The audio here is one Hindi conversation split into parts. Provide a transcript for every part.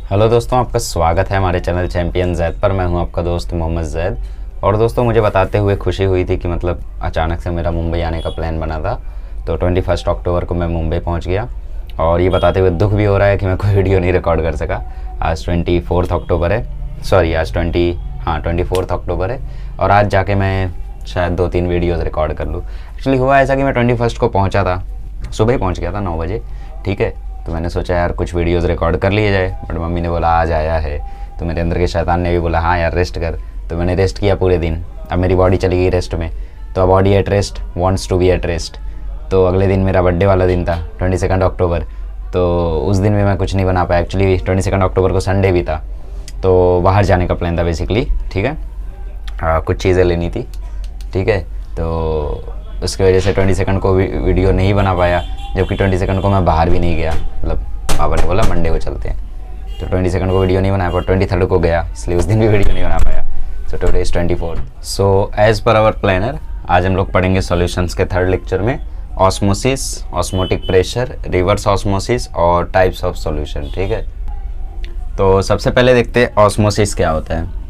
हेलो दोस्तों, आपका स्वागत है हमारे चैनल चैंपियन जैद पर। मैं हूं आपका दोस्त मोहम्मद जैद। और दोस्तों, मुझे बताते हुए खुशी हुई थी कि मतलब अचानक से मेरा मुंबई आने का प्लान बना था, तो 21 अक्टूबर को मैं मुंबई पहुंच गया। और ये बताते हुए दुख भी हो रहा है कि मैं कोई वीडियो नहीं रिकॉर्ड कर सका। आज 24 अक्टूबर है, सॉरी आज 24 अक्टूबर है। और आज जाके मैं शायद 2-3 वीडियोज़ रिकॉर्ड कर लूँ। एक्चुअली हुआ ऐसा कि मैं 21 को पहुँचा था, सुबह ही पहुँच गया था 9 बजे, ठीक है। तो मैंने सोचा यार कुछ वीडियोज़ रिकॉर्ड कर लिए जाए, बट मम्मी ने बोला आज आया है। तो मेरे अंदर के शैतान ने भी बोला हाँ यार रेस्ट कर। तो मैंने रेस्ट किया पूरे दिन। अब मेरी बॉडी चली गई रेस्ट में, तो body at rest wants to be at rest. तो अगले दिन मेरा बर्थडे वाला दिन था, 22 अक्टूबर। तो उस दिन भी मैं कुछ नहीं बना पाया। एक्चुअली 22 अक्टूबर को संडे भी था, तो बाहर जाने का प्लान था बेसिकली, ठीक है। कुछ चीज़ें लेनी थी, ठीक है। तो उसकी वजह से 22 को वीडियो नहीं बना पाया, जबकि 22 को मैं बाहर भी नहीं गया। मतलब पापा ने बोला मंडे को चलते हैं, तो 22 को वीडियो नहीं बनाया, पर 23 को गया, इसलिए उस दिन भी वीडियो नहीं बना पाया। So today is 24। So as per our planner आज हम लोग पढ़ेंगे सॉल्यूशंस के थर्ड लेक्चर में osmosis, osmotic pressure, reverse osmosis और टाइप्स ऑफ सॉल्यूशन, ठीक है। तो सबसे पहले देखते हैं ऑस्मोसिस क्या होता है।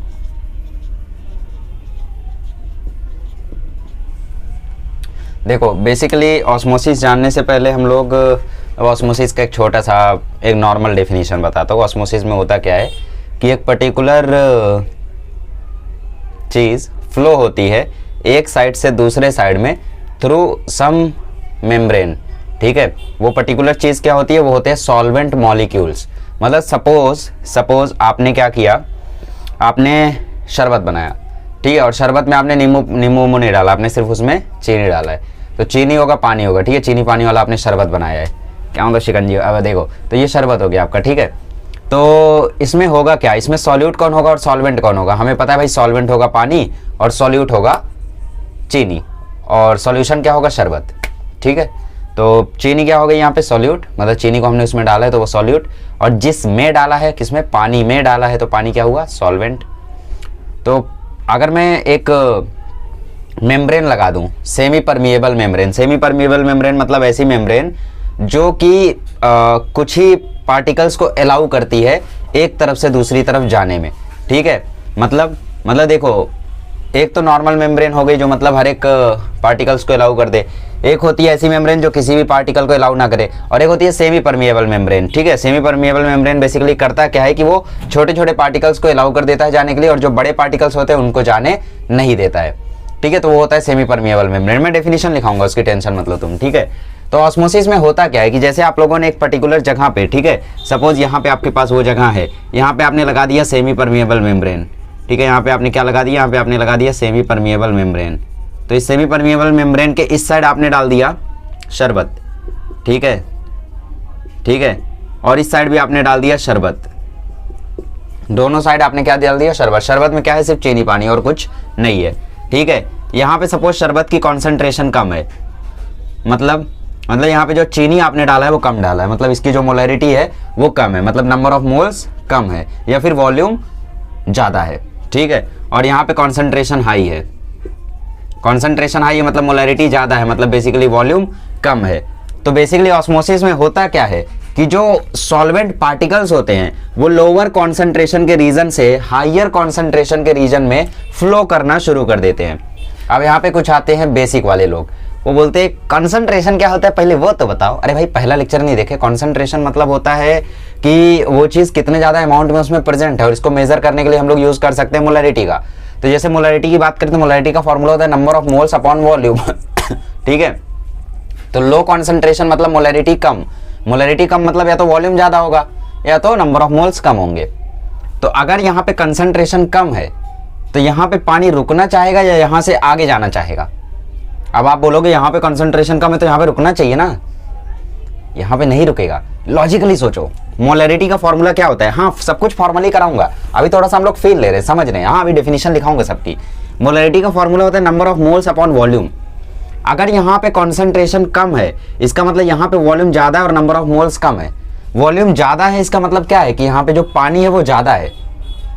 देखो बेसिकली ऑस्मोसिस जानने से पहले हम लोग ऑस्मोसिस का एक छोटा सा एक नॉर्मल डेफिनेशन बताता हूँ। ऑस्मोसिस में होता क्या है कि एक पर्टिकुलर चीज़ फ्लो होती है एक साइड से दूसरे साइड में थ्रू सम मेम्ब्रेन, ठीक है। वो पर्टिकुलर चीज़ क्या होती है, वो होते हैं सॉल्वेंट मॉलिक्यूल्स। मतलब सपोज आपने क्या किया, आपने शरबत बनाया, ठीक है। और शरबत में आपने नींबू नहीं डाला, आपने सिर्फ उसमें चीनी डाला है। तो चीनी होगा पानी होगा, ठीक है। चीनी पानी वाला आपने शरबत बनाया है, क्या मतलब शिकंजी। अब देखो तो ये शरबत हो गया आपका, ठीक है। तो इसमें होगा क्या, इसमें सॉल्यूट कौन होगा और सॉल्वेंट कौन होगा। हमें पता है भाई सॉल्वेंट होगा पानी और सॉल्यूट होगा चीनी, और सॉल्यूशन क्या होगा शरबत, ठीक है। तो चीनी क्या हो गई यहाँ पे सॉल्यूट, मतलब चीनी को हमने उसमें डाला है तो वो सॉल्यूट, और जिसमें डाला है किसमें, पानी में डाला है, तो पानी क्या हुआ सॉल्वेंट। तो अगर मैं एक मेम्ब्रेन लगा दूं, सेमी परमिएबल मेम्ब्रेन मतलब ऐसी मेम्ब्रेन जो कि कुछ ही पार्टिकल्स को अलाउ करती है एक तरफ से दूसरी तरफ जाने में, ठीक है। मतलब देखो, एक तो नॉर्मल मेम्ब्रेन हो गई जो मतलब हर एक पार्टिकल्स को अलाउ कर दे, एक होती है ऐसी मेम्ब्रेन जो किसी भी पार्टिकल को अलाउ ना करे, और एक होती है सेमी परमिएबल मेम्ब्रेन, ठीक है। सेमी परमिएबल मेम्ब्रेन बेसिकली करता क्या है कि वो छोटे छोटे पार्टिकल्स को अलाउ कर देता है जाने के लिए, और जो बड़े पार्टिकल्स होते हैं उनको जाने नहीं देता है, ठीक है। तो वो होता है सेमी परमिएबल मेम्ब्रेन। मैं डेफिनेशन लिखाऊंगा, उसकी टेंशन मतलब तुम, ठीक है। तो ऑस्मोसिस में होता क्या है कि जैसे आप लोगों ने एक पर्टिकुलर जगह पे, ठीक है, सपोज यहाँ पे आपके पास वो जगह है, यहाँ पे आपने लगा दिया सेमी परमिएबल मेम्ब्रेन, ठीक है। यहाँ पे आपने क्या लगा दिया, यहाँ पे आपने लगा दिया सेमी परमिएबल मेम्ब्रेन। तो इस सेमी परमिएबल मेम्ब्रेन के इस साइड आपने डाल दिया शरबत, ठीक है, और इस साइड भी आपने डाल दिया शरबत। दोनों साइड आपने क्या डाल दिया, शरबत। शरबत में क्या है, सिर्फ चीनी पानी और कुछ नहीं है, ठीक है। यहाँ पे सपोज शरबत की कॉन्सेंट्रेशन कम है, मतलब यहाँ पे जो चीनी आपने डाला है वो कम डाला है, मतलब इसकी जो मोलैरिटी है वो कम है, मतलब नंबर ऑफ मोल्स कम है, या फिर वॉल्यूम ज़्यादा है, ठीक है। और यहाँ पे कॉन्सेंट्रेशन हाई है, मतलब मोलैरिटी ज़्यादा है, मतलब बेसिकली वॉल्यूम कम है। तो बेसिकली ऑस्मोसिस में होता क्या है कि जो सॉल्वेंट पार्टिकल्स होते हैं वो लोअर कॉन्सेंट्रेशन के रीजन से हायर कॉन्सेंट्रेशन के रीजन में फ्लो करना शुरू कर देते हैं। अब यहाँ पे कुछ आते हैं बेसिक वाले लोग, वो बोलते हैं कंसंट्रेशन क्या होता है, पहले वो तो बताओ। अरे भाई पहला लेक्चर नहीं देखे, कंसंट्रेशन मतलब होता है कि वो चीज़ कितने ज़्यादा अमाउंट में उसमें प्रेजेंट है, और इसको मेजर करने के लिए हम लोग यूज़ कर सकते हैं मोलैरिटी का। तो जैसे मोलैरिटी की बात करें तो मोलैरिटी का फॉर्मूला होता है number of moles upon volume, ठीक है। तो लो कॉन्सेंट्रेशन मतलब मोलैरिटी कम मतलब या तो वॉल्यूम ज़्यादा होगा या तो नंबर ऑफ मोल्स कम होंगे। तो अगर यहाँ पे कंसंट्रेशन कम है तो यहाँ पे पानी रुकना चाहेगा या यहाँ से आगे जाना चाहेगा। अब आप बोलोगे यहाँ पे कंसंट्रेशन कम है तो यहाँ पे रुकना चाहिए ना, यहाँ पे नहीं रुकेगा। लॉजिकली सोचो, मोलैरिटी का फॉर्मूला क्या होता है। हाँ सब कुछ फॉर्मली कराऊंगा, अभी थोड़ा सा हम लोग फील ले रहे हैं, समझ रहे हैं। हाँ अभी डेफिनेशन लिखाऊंगा सबकी। मोलैरिटी का फॉर्मूला होता है number of moles upon volume. अगर यहाँ पे कॉन्सेंट्रेशन कम है इसका मतलब यहाँ पे वॉल्यूम ज्यादा है और नंबर ऑफ मोल्स कम है। वॉल्यूम ज्यादा है इसका मतलब क्या है कि यहाँ पे जो पानी है वो ज्यादा है,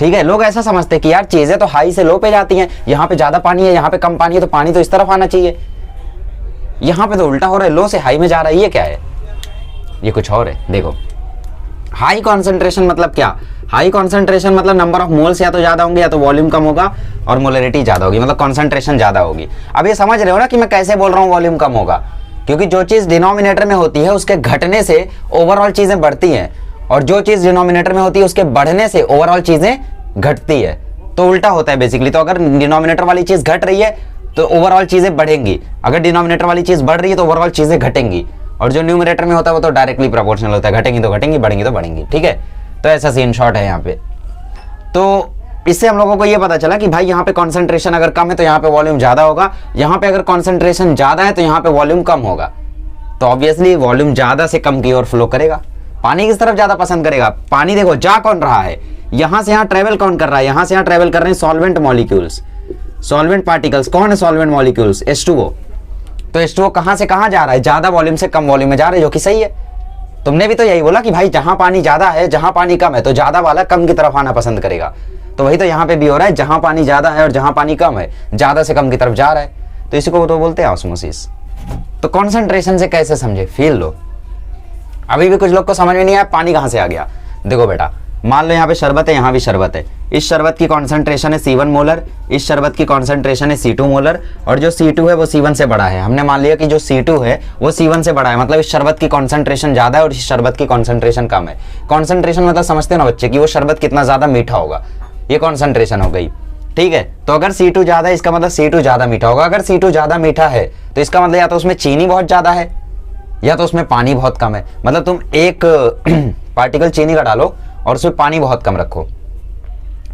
ठीक है। लोग ऐसा समझते हैं कि यार चीजें तो हाई से लो पे जाती हैं, यहाँ पे ज्यादा पानी है यहाँ पे कम पानी है तो पानी तो इस तरफ आना चाहिए, यहाँ पे तो उल्टा हो रहा है, लो से हाई में जा रहा है। ये क्या है, ये कुछ और है। देखो हाई कॉन्सेंट्रेशन मतलब क्या? हाई कॉन्सेंट्रेशन मतलब नंबर ऑफ मोल्स या तो ज्यादा होंगे या तो वॉल्यूम कम होगा और मोलरिटी ज्यादा होगी, मतलब कॉन्सेंट्रेशन ज्यादा होगी। अब ये समझ रहे हो ना कि मैं कैसे बोल रहा हूँ वॉल्यूम कम होगा, क्योंकि जो चीज डिनोमिनेटर में होती है उसके घटने से ओवरऑल चीजें बढ़ती हैं, और जो चीज डिनोमिनेटर में होती है उसके बढ़ने से ओवरऑल चीजें घटती है। तो उल्टा होता है बेसिकली। तो अगर डिनोमिनेटर वाली चीज घट रही है तो ओवरऑल चीजें बढ़ेंगी, अगर डिनोमिनेटर वाली चीज बढ़ रही है तो ओवरऑल चीजें घटेंगी, और जो न्यूमरेटर में होता है वो तो डायरेक्टली प्रोपोर्शनल होता है, घटेंगी तो घटेंगी, बढ़ेंगी तो बढ़ेंगी। ठीक है, तो ऐसा सीन शॉर्ट है यहाँ पे। तो इससे हम लोगों को ये पता चला कि भाई यहाँ पे कॉन्सेंट्रेशन अगर कम है तो यहाँ पे वॉल्यूम ज्यादा होगा, यहाँ पे अगर कॉन्सेंट्रेशन ज्यादा है तो यहाँ पे वॉल्यूम कम होगा। तो ऑब्वियसली वॉल्यूम ज्यादा से कम की ओर फ्लो करेगा। पानी किस तरफ ज्यादा पसंद करेगा? पानी देखो जा कौन रहा है, यहां से यहां ट्रेवल कौन कर रहा है? यहां से यहां ट्रेवल कर रहे हैं सॉल्वेंट मॉलिक्यूल्स, सॉल्वेंट पार्टिकल्स। कौन है सॉल्वेंट मॉलिक्यूल्स? H2O। तो H2O कहां से कहां जा रहा है? ज्यादा वॉल्यूम से कम वॉल्यूम में जा रहा है, जो कि सही है। तुमने भी तो यही बोला कि भाई जहां पानी ज्यादा है, जहां पानी कम है, तो ज्यादा वाला कम की तरफ आना पसंद करेगा। तो वही तो यहाँ पे भी हो रहा है, जहां पानी ज्यादा है और जहां पानी कम है, ज्यादा से कम की तरफ जा रहा है, तो इसी को तो बोलते हैं ऑस्मोसिस। तो कॉन्सेंट्रेशन से कैसे समझे? Feel low. अभी भी कुछ लोग को समझ में नहीं आया पानी कहां से आ गया। देखो बेटा, मान लो यहाँ पे शरबत है, यहाँ भी शरबत है। इस शरबत की कॉन्सेंट्रेशन है C1 मोलर, इस शरबत की कॉन्सेंट्रेशन है C2 मोलर, और जो C2 है वो C1 से बड़ा है। हमने मान लिया कि जो C2 है वो C1 से बड़ा है, मतलब इस शरबत की कॉन्सेंट्रेशन ज्यादा है और इस शरबत की कॉन्सेंट्रेशन कम है। कॉन्सेंट्रेशन मतलब समझते हो ना बच्चे कि वो शरबत कितना ज्यादा मीठा होगा, ये कॉन्सेंट्रेशन हो गई। ठीक है, तो अगर C2 ज्यादा है इसका मतलब C2 ज्यादा मीठा होगा। अगर C2 ज्यादा मीठा है तो इसका मतलब या तो उसमें चीनी बहुत ज्यादा है या तो उसमें पानी बहुत कम है। मतलब तुम एक पार्टिकल चीनी का डालो और उसमें पानी बहुत कम रखो।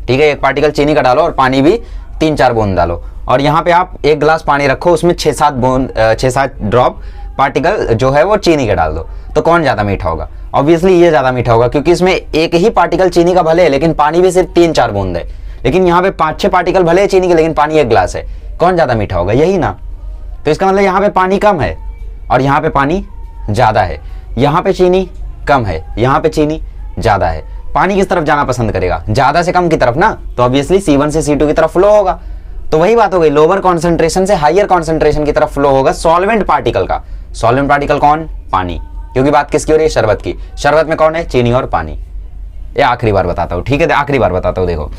ठीक है, एक पार्टिकल चीनी का डालो और पानी भी 3-4 बूंद डालो, और यहाँ पे आप एक गिलास पानी रखो, उसमें 6-7 ड्रॉप पार्टिकल जो है वो चीनी के डाल दो, तो कौन ज्यादा मीठा होगा? ऑब्वियसली ये ज्यादा मीठा होगा, क्योंकि इसमें एक ही पार्टिकल चीनी का भले है लेकिन पानी भी सिर्फ 3-4 बूंद है। लेकिन यहाँ पे 5-6 पार्टिकल भले है चीनी के लेकिन पानी एक गिलास है, कौन ज्यादा मीठा होगा? यही ना। तो इसका मतलब यहाँ पे पानी कम है और यहाँ पे पानी ज्यादा है, यहाँ पे चीनी कम है, यहाँ पे चीनी ज्यादा है। पानी किस तरफ जाना पसंद करेगा? ज्यादा से कम की तरफ ना। तो ऑब्वियसली C1 से C2 की तरफ फ्लो होगा। तो वही बात हो गई, लोअर कॉन्सेंट्रेशन से हायर कॉन्सेंट्रेशन की तरफ फ्लो होगा सॉल्वेंट पार्टिकल का। सॉल्वेंट पार्टिकल कौन? पानी। क्योंकि बात किसकी हो रही है? शरबत की। शरबत में कौन है? चीनी और पानी। ये आखिरी बार बताता हूं, ठीक है? आखिरी बार बताता हूं, देखो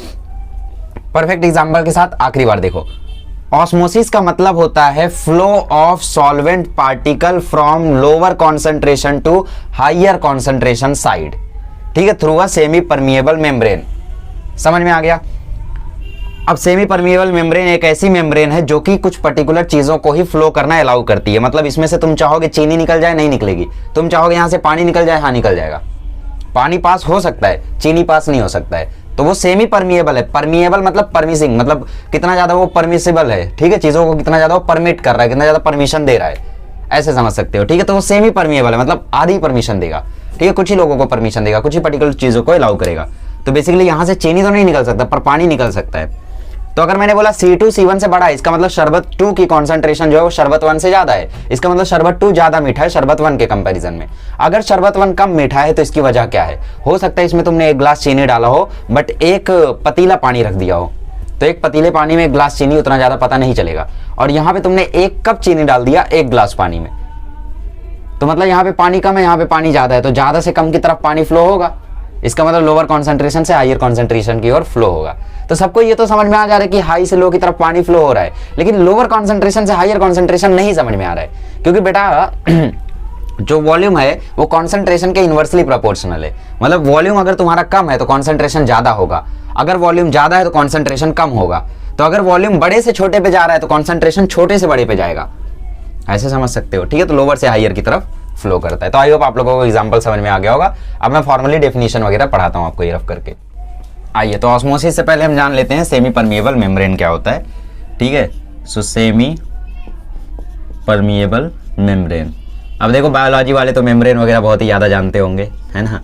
परफेक्ट एग्जाम्पल के साथ आखिरी बार देखो। ऑस्मोसिस का मतलब होता है flow of solvent particle from lower concentration to higher concentration side, ठीक है, through a semi permeable membrane. समझ में आ गया? अब सेमी परमिएबल मेम्ब्रेन एक ऐसी मेम्ब्रेन है जो कि कुछ पर्टिकुलर चीजों को ही फ्लो करना अलाउ करती है। मतलब इसमें से तुम चाहोगे चीनी निकल जाए, नहीं निकलेगी। तुम चाहोगे यहां से पानी निकल जाए, हाँ निकल जाएगा। पानी पास हो सकता है, चीनी पास नहीं हो सकता है। तो वो सेमी परमिएबल है। परमिएबल मतलब परमिसिंग, मतलब कितना ज्यादा वो परमिसिबल है, ठीक है, चीजों को कितना ज्यादा वो परमिट कर रहा है, कितना ज्यादा परमिशन दे रहा है, ऐसे समझ सकते हो। ठीक है, तो वो सेमी परमिएबल है, मतलब आधी परमिशन देगा। ठीक है, कुछ ही लोगों को परमिशन देगा, कुछ ही पर्टिकुलर चीजों को अलाउ करेगा। तो बेसिकली यहां से चीनी तो नहीं निकल सकता पर पानी निकल सकता है। तो अगर मैंने बोला C2 C1 से बड़ा है, इसका मतलब शरबत 2 की कॉन्सेंट्रेशन जो है वो शरबत 1 से ज्यादा है। इसका मतलब शरबत 2 ज्यादा मीठा है शरबत 1 के कंपैरिजन में। अगर शरबत 1 कम मीठा है तो इसकी वजह क्या है? हो सकता है इसमें तुमने एक गिलास चीनी डाला हो बट एक पतीला पानी रख दिया हो, तो एक पतीले पानी में एक गिलास चीनी उतना ज्यादा पता नहीं चलेगा। और यहाँ पे तुमने 1 कप चीनी डाल दिया 1 गिलास पानी में, तो मतलब यहाँ पे पानी कम है, यहाँ पे पानी ज्यादा है, तो ज्यादा से कम की तरफ पानी फ्लो होगा। इसका मतलब लोअर कॉन्सेंट्रेशन से हायर कॉन्सेंट्रेशन की ओर फ्लो होगा। तो सबको ये तो समझ में आ जा रहा है कि हाई से लो की तरफ पानी फ्लो हो रहा है, लेकिन लोअर कॉन्सेंट्रेशन से हायर कॉन्सेंट्रेशन नहीं समझ में आ रहा है, क्योंकि बेटा जो वॉल्यूम है वो कॉन्सेंट्रेशन के इनवर्सली प्रोपोर्शनल है। मतलब वॉल्यूम अगर तुम्हारा कम है तो कॉन्सेंट्रेशन ज्यादा होगा, अगर वॉल्यूम ज्यादा है तो कॉन्सेंट्रेशन कम होगा। तो अगर वॉल्यूम बड़े से छोटे पे जा रहा है तो कॉन्सेंट्रेशन छोटे से बड़े पे जाएगा, ऐसे समझ सकते हो। ठीक है, तो लोअर से हायर की तरफ फ्लो करता है। तो आई होप आप लोगों को एग्जांपल समझ में आ गया होगा। अब मैं फॉर्मली डेफिनेशन वगैरह पढ़ाता हूं आपको ये रफ करके। आइए, तो ऑस्मोसिस से पहले हम जान लेते हैं सेमी परमिएबल मेम्ब्रेन क्या होता है। ठीक है, सो सेमी परमिएबल मेम्ब्रेन। अब देखो बायोलॉजी वाले तो मेम्ब्रेन वगैरह बहुत ही ज्यादा जानते होंगे, है ना?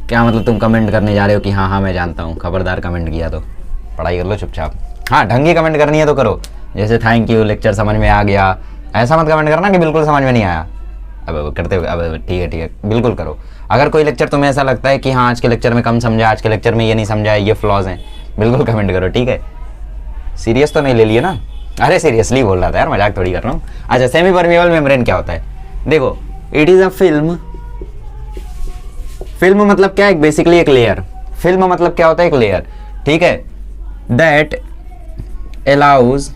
क्या मतलब तुम कमेंट करने जा रहे हो कि हाँ हाँ मैं जानता हूँ? खबरदार, कमेंट किया तो पढ़ाई कर लो चुपचाप। हाँ, ढंग की कमेंट करनी है तो करो, जैसे थैंक यू, लेक्चर समझ में आ गया, ऐसा मत कमेंट करना कि बिल्कुल समझ में नहीं आया। अब करते हो, अब ठीक है बिल्कुल करो। अगर कोई लेक्चर तुम्हें ऐसा लगता है कि हाँ आज के लेक्चर में कम समझा, आज के लेक्चर में ये नहीं समझा, ये फ्लॉज हैं, बिल्कुल कमेंट करो। ठीक है, सीरियस तो नहीं ले लिए ना? अरे सीरियसली बोल रहा था यार, मजाक थोड़ी कर रहा हूँ। अच्छा, सेमी परमिएबल मेम्ब्रेन क्या होता है? देखो, it is a film film मतलब क्या है, बेसिकली एक लेयर। फिल्म मतलब क्या होता है, एक लेयर, ठीक है, that allows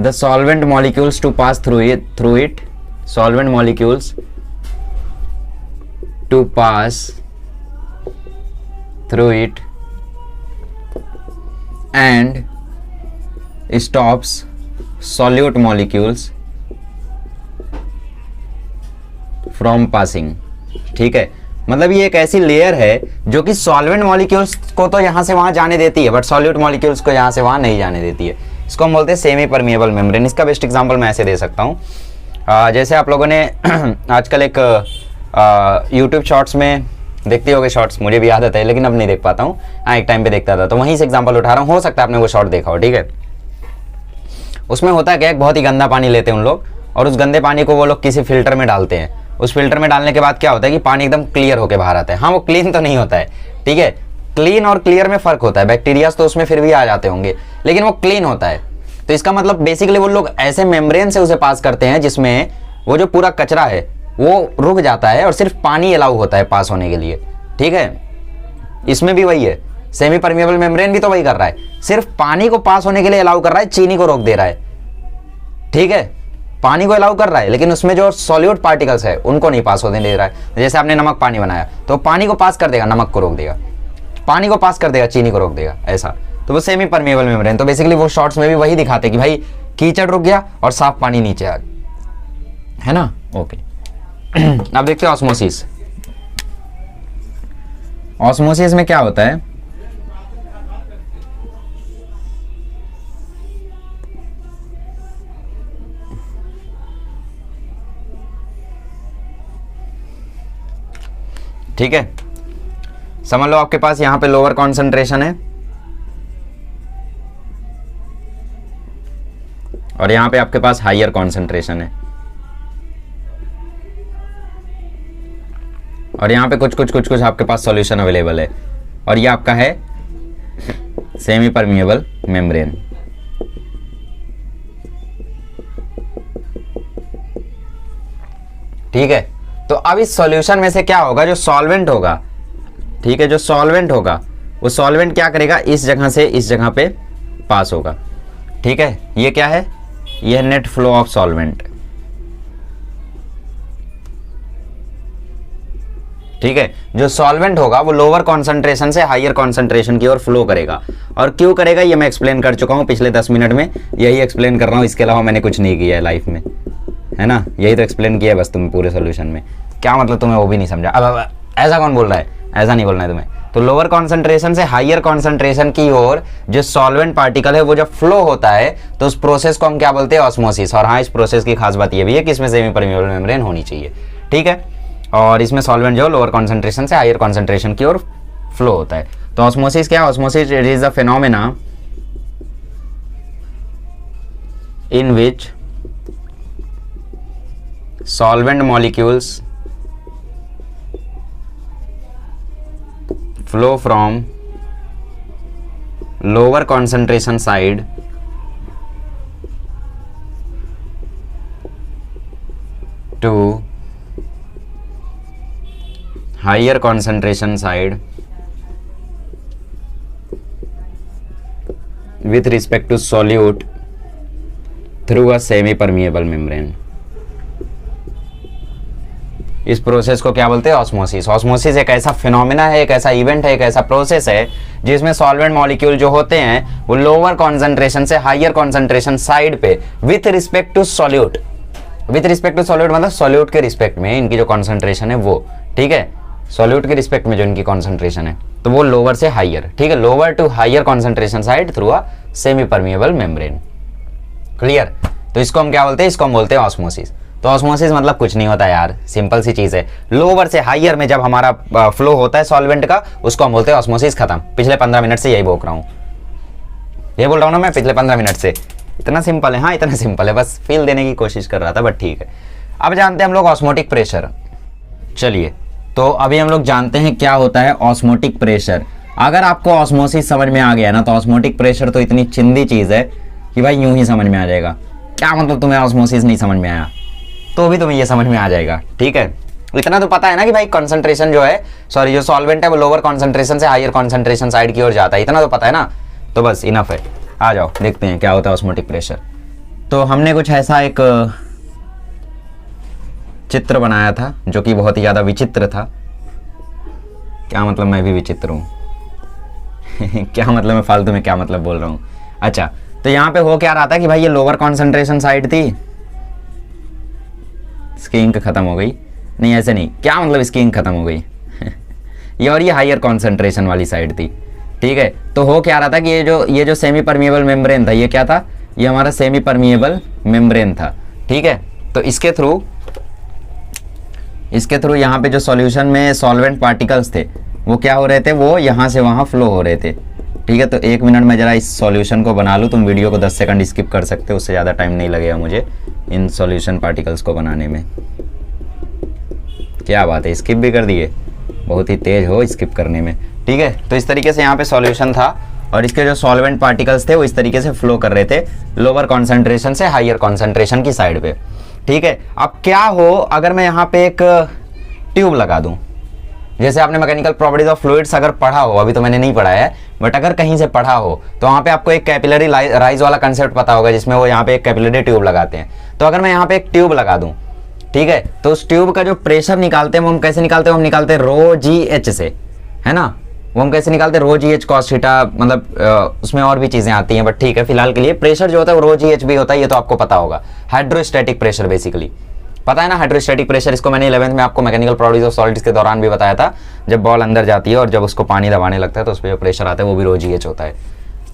the solvent molecules to pass through it, solvent molecules to pass through it and stops solute molecules from passing। ठीक है, मतलब ये एक ऐसी लेयर है जो कि सॉल्वेंट मॉलिक्यूल्स को तो यहां से वहां जाने देती है, बट सॉल्यूट मॉलिक्यूल्स को यहां से वहां नहीं जाने देती है। इसको हम बोलते हैं सेमी परमिएबल मेम्ब्रेन। इसका बेस्ट एग्जांपल मैं ऐसे दे सकता हूं, जैसे आप लोगों ने आजकल एक यूट्यूब शॉर्ट्स में देखते होगे शॉर्ट्स, मुझे भी आदत है लेकिन अब नहीं देख पाता हूँ, हाँ एक टाइम पे देखता था, तो वहीं से एग्जांपल उठा रहा हूँ, हो सकता है आपने वो शॉर्ट देखा हो, ठीक है। उसमें होता क्या है, बहुत ही गंदा पानी लेते हैं उन लोग और उस गंदे पानी को वो लोग किसी फिल्टर में डालते हैं। उस फिल्टर में डालने के बाद क्या होता है कि पानी एकदम क्लियर होकर बाहर आता है। हाँ वो क्लीन तो नहीं होता है, ठीक है, क्लीन और क्लियर में फर्क होता है, बैक्टीरियाज तो उसमें फिर भी आ जाते होंगे, लेकिन वो क्लीन होता है। तो इसका मतलब बेसिकली वो लोग ऐसे मेम्ब्रेन से उसे पास करते हैं जिसमें वो जो पूरा कचरा है वो रुक जाता है और सिर्फ पानी अलाउ होता है पास होने के लिए, ठीक है। इसमें भी वही है, सेमी परमिएबल मेम्ब्रेन भी तो वही कर रहा है, सिर्फ पानी को पास होने के लिए अलाउ कर रहा है, चीनी को रोक दे रहा है, ठीक है। पानी को अलाउ कर रहा है लेकिन उसमें जो सॉल्यूट पार्टिकल्स है उनको नहीं पास होने दे रहा है। जैसे आपने नमक पानी बनाया तो पानी को पास कर देगा, नमक को रोक देगा, पानी को पास कर देगा, चीनी को रोक देगा, ऐसा। तो वो सेमी परमिएबल मेम्ब्रेन। तो बेसिकली वो शॉर्ट्स में भी वही दिखाते कि भाई कीचड़ रुक गया और साफ पानी नीचे आ गया, है ना। ओके अब देखते हैं ऑस्मोसिस। ऑस्मोसिस में क्या होता है, ठीक है, समझ लो आपके पास यहां पे लोअर कॉन्सेंट्रेशन है और यहां पे आपके पास हायर कॉन्सेंट्रेशन है और यहां पे कुछ आपके पास सॉल्यूशन अवेलेबल है और ये आपका है सेमी परमिएबल मेम्ब्रेन। ठीक है, तो अब इस सॉल्यूशन में से क्या होगा, जो सॉल्वेंट होगा, ठीक है, जो सॉल्वेंट होगा वो सॉल्वेंट क्या करेगा, इस जगह से इस जगह पे पास होगा, ठीक है। ये क्या है, ये नेट फ्लो ऑफ सॉल्वेंट, ठीक है। जो सॉल्वेंट होगा वो लोअर कॉन्सेंट्रेशन से हायर कॉन्सेंट्रेशन की ओर फ्लो करेगा, और क्यों करेगा ये मैं एक्सप्लेन कर चुका हूं पिछले 10 मिनट में, यही एक्सप्लेन कर रहा हूं, इसके अलावा मैंने कुछ नहीं किया है लाइफ में, है ना। यही तो एक्सप्लेन किया है बस तुम्हें पूरे सोल्यूशन में। क्या मतलब तुम्हें वो भी नहीं समझा, अब ऐसा कौन बोल रहा है, ऐसा नहीं बोलना है तुम्हें। तो लोअर कॉन्सेंट्रेशन से हायर कॉन्सेंट्रेशन की ओर जो सॉल्वेंट पार्टिकल है वो जब फ्लो होता है तो उस प्रोसेस को हम क्या बोलते हैं, ऑस्मोसिस। और हाँ, इस प्रोसेस की खास बात ये भी है कि इसमें सेमी परमिएबल मेम्ब्रेन होनी चाहिए, ठीक है। और इसमें सॉल्वेंट जो लोअर कॉन्सेंट्रेशन से हायर कॉन्सेंट्रेशन की ओर फ्लो होता है। तो ऑस्मोसिस क्या है, osmosis it is a phenomena in which solvent molecules flow from lower concentration side to higher concentration side with respect to solute through a semi permeable membrane। इस प्रोसेस को क्या बोलते हैं, ऑस्मोसिस। ऑस्मोसिस एक ऐसा फिनोमेना है, एक ऐसा इवेंट है, एक ऐसा प्रोसेस है जिसमें सॉल्वेंट मॉलिक्यूल जो होते हैं वो लोअर कॉन्सेंट्रेशन से हायर कॉन्सेंट्रेशन साइड पे with respect to solute, with respect to solute मतलब सॉल्यूट के रिस्पेक्ट में इनकी जो कॉन्सेंट्रेशन है वो, ठीक है, सॉल्यूट के रिस्पेक्ट में जो इनकी कॉन्सेंट्रेशन है तो वो लोअर से हायर, ठीक है, lower to higher concentration side through a semi permeable membrane. Clear. तो इसको हम क्या बोलते हैं, इसको हम बोलते हैं ऑस्मोसिस। तो ऑस्मोसिस मतलब कुछ नहीं होता यार, सिंपल सी चीज है, लोअर से हायर में जब हमारा फ्लो होता है सॉल्वेंट का उसको हम बोलते हैं ऑस्मोसिस। खत्म। पिछले 15 मिनट से यही बोल रहा हूं, ये बोल रहा हूं ना मैं पिछले 15 मिनट से। इतना सिंपल है, हाँ इतना सिंपल है, बस फील देने की कोशिश कर रहा था, बट ठीक है। अब जानते हैं हम लोग ऑस्मोटिक प्रेशर। चलिए, तो अभी हम लोग जानते हैं क्या होता है ऑस्मोटिक प्रेशर। अगर आपको ऑस्मोसिस समझ में आ गया ना तो ऑस्मोटिक प्रेशर तो इतनी चिंदी चीज है कि भाई यूं ही समझ में आ जाएगा। क्या मतलब तुम्हें ऑस्मोसिस नहीं समझ में आया तो भी तुम्हें ये समझ में आ जाएगा, ठीक है। इतना तो पता है ना कि भाई कंसंट्रेशन जो है, सॉरी जो सॉल्वेंट है वो लोअर कंसंट्रेशन से हायर कंसंट्रेशन साइड की ओर जाता है, इतना तो पता है ना। तो बस इनफ है। आ जाओ देखते हैं क्या होता है ऑस्मोटिक प्रेशर। तो हमने कुछ ऐसा एक चित्र बनाया था जो कि बहुत ही ज़्यादा विचित्र था। क्या मतलब मैं भी विचित्र हूँ क्या मतलब मैं फालतू में क्या मतलब बोल रहा हूँ। अच्छा तो यहाँ पे हो क्या रहा था कि भाई ये लोअर कॉन्सेंट्रेशन साइड थी, इसकी इंक खत्म हो गई, नहीं ऐसे नहीं, क्या मतलब इसकी इंक खत्म हो गई ये और ये हायर कॉन्सेंट्रेशन वाली साइड थी, ठीक है। तो हो क्या रहा था कि ये जो सेमी परमिएबल मेम्ब्रेन था, ये क्या था, ये हमारा सेमी परमिएबल मेम्ब्रेन था, ठीक है। तो इसके थ्रू यहाँ पे जो सॉल्यूशन में सॉल्वेंट पार्टिकल्स थे वो क्या हो रहे थे, वो यहाँ से वहाँ फ्लो हो रहे थे, ठीक है। तो 1 मिनट में ज़रा इस सॉल्यूशन को बना लूँ, तुम वीडियो को 10 सेकंड स्किप कर सकते हो, उससे ज़्यादा टाइम नहीं लगेगा मुझे इन सॉल्यूशन पार्टिकल्स को बनाने में। क्या बात है, स्किप भी कर दिए, बहुत ही तेज हो स्किप करने में, ठीक है। तो इस तरीके से यहाँ पे सॉल्यूशन था और इसके जो सॉल्वेंट पार्टिकल्स थे वो इस तरीके से फ्लो कर रहे थे लोअर कॉन्सेंट्रेशन से हायर कॉन्सेंट्रेशन की साइड पे, ठीक है। अब क्या हो अगर मैं यहाँ पे एक ट्यूब लगा दूं, जैसे आपने मैकेनिकल प्रॉपर्टीज ऑफ फ्लूइड्स अगर पढ़ा हो, अभी तो मैंने नहीं पढ़ा है बट अगर कहीं से पढ़ा हो तो वहाँ पे आपको एक कैपिलरी राइज वाला कंसेप्ट पता होगा जिसमें वो यहाँ पे एक कैपिलरी ट्यूब लगाते हैं। तो अगर मैं यहाँ पे एक ट्यूब लगा दूं, ठीक है, तो उस ट्यूब का जो प्रेशर निकालते हैं वो हम कैसे निकालते हैं, हम निकालते हैं रो जी एच से, है ना। वो हम कैसे निकालते हैं, रो जी एच कॉस थीटा, मतलब उसमें और भी चीजें आती हैं बट ठीक है, फिलहाल के लिए प्रेशर जो होता है वो रो जी एच भी होता है, ये तो आपको पता होगा। हाइड्रोस्टैटिक प्रेशर बेसिकली पता है ना, हाइड्रोस्टैटिक प्रेशर, इसको मैंने 11th में आपको मैकेनिकल प्रॉपर्टीज ऑफ सॉलिड्स के दौरान भी बताया था। जब बॉल अंदर जाती है और जब उसको पानी दबाने लगता है तो उस पर जो प्रेशर आता है वो भी रो जी एच होता है।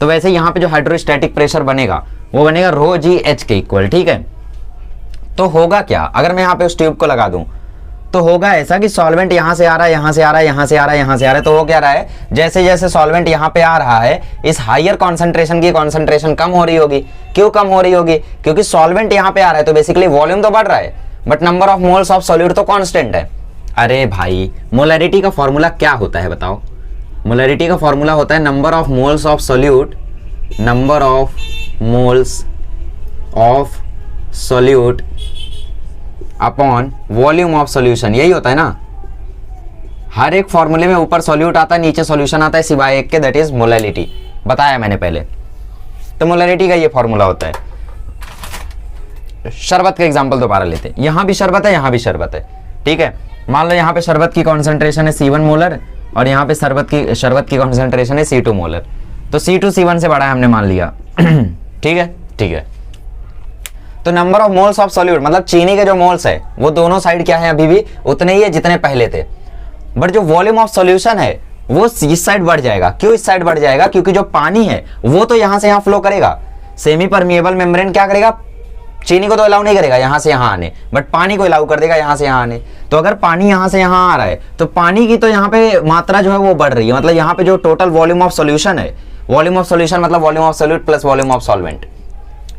तो वैसे यहाँ पे जो हाइड्रोस्टैटिक प्रेशर बनेगा वो बनेगा रो जी एच के इक्वल, ठीक है। तो होगा क्या अगर मैं यहाँ पे उस ट्यूब को लगा दूं, तो होगा ऐसा कि सॉल्वेंट यहाँ से आ रहा है, यहाँ से आ रहा है, यहाँ से आ रहा है, यहाँ से आ रहा है। तो वो क्या रहा है, जैसे जैसे सॉल्वेंट यहाँ पे आ रहा है इस हायर कॉन्सेंट्रेशन की कॉन्सेंट्रेशन कम हो रही होगी। क्यों कम हो रही होगी, क्योंकि सॉल्वेंट यहाँ पे आ रहा है तो बेसिकली वॉल्यूम तो बढ़ रहा है but number of moles of solute तो कांस्टेंट है। अरे भाई मोलैरिटी का फॉर्मूला क्या होता है बताओ, मोलैरिटी का फॉर्मूला होता है number of moles of solute, number of moles of solute upon volume of solution, यही होता है ना। हर एक फॉर्मूले में ऊपर सॉल्यूट आता है नीचे सॉल्यूशन आता है सिवाय एक के, दैट इज मोलैरिटी, बताया मैंने पहले। तो मोलैरिटी का ये फॉर्मूला होता है। शरबत का एग्जांपल दोबारा लेते हैं, यहां भी शरबत है, यहां भी शरबत है, ठीक है। मान लो यहाँ पे शरबत की कॉन्सेंट्रेशन है C1 मोलर और यहाँ पे शरबत की कॉन्सेंट्रेशन है C2 मोलर। तो C2 C1 से बड़ा है हमने मान लिया ठीक है, ठीक है। तो number of moles of solute मतलब चीनी के जो मोल्स है वो दोनों साइड क्या है, अभी भी उतने ही है जितने पहले थे, बट जो वॉल्यूम ऑफ सॉल्यूशन है वो इस साइड बढ़ जाएगा। क्यों इस साइड बढ़ जाएगा, क्योंकि जो पानी है वो तो यहां से यहां फ्लो करेगा। सेमी परमिएबल मेम्ब्रेन क्या करेगा, चीनी को तो अलाउ नहीं करेगा यहां से यहां आने, बट पानी को अलाउ कर देगा यहां से यहां आने। तो अगर पानी यहां से यहां आ रहा है तो पानी की तो यहां पे मात्रा जो है वो बढ़ रही है, मतलब यहां पे जो टोटल वॉल्यूम ऑफ सॉल्यूशन है, वॉल्यूम ऑफ सॉल्यूशन मतलब volume of solute plus volume of solvent,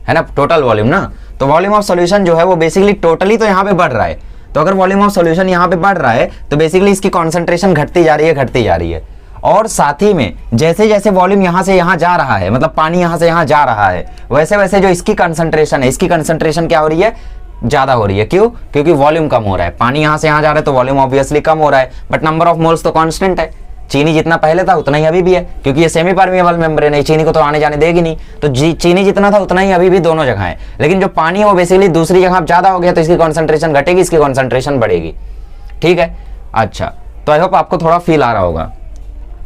है ना, टोटल वॉल्यूम ना। तो वॉल्यूम ऑफ सॉल्यूशन जो है वो बेसिकली टोटली तो यहाँ पे बढ़ रहा है। तो अगर वॉल्यूम ऑफ सॉल्यूशन यहाँ पे बढ़ रहा है तो बेसिकली इसकी कॉन्सेंट्रेशन घटती जा रही है, घटती जा रही है। और साथ ही में जैसे जैसे वॉल्यूम यहाँ से यहाँ जा रहा है, मतलब पानी यहाँ से यहाँ जा रहा है, वैसे वैसे जो इसकी कंसंट्रेशन है, इसकी कंसंट्रेशन क्या हो रही है, ज्यादा हो रही है। क्यों, क्योंकि वॉल्यूम कम हो रहा है, पानी यहाँ से यहाँ जा रहा है तो वॉल्यूम ऑब्वियसली कम हो रहा है, बट नंबर ऑफ मोल्स तो कांस्टेंट है। चीनी जितना पहले था उतना ही अभी भी है, क्योंकि ये सेमी परमिएबल मेम्ब्रेन है, चीनी को तो आने जाने देगी नहीं। तो चीनी जितना था उतना ही अभी भी दोनों जगह है, लेकिन जो पानी है वो बेसिकली दूसरी जगह ज्यादा हो गया तो इसकी कॉन्सेंट्रेशन घटेगी, इसकी कॉन्सेंट्रेशन बढ़ेगी, ठीक है। अच्छा, तो आई होप आपको थोड़ा फील आ रहा होगा।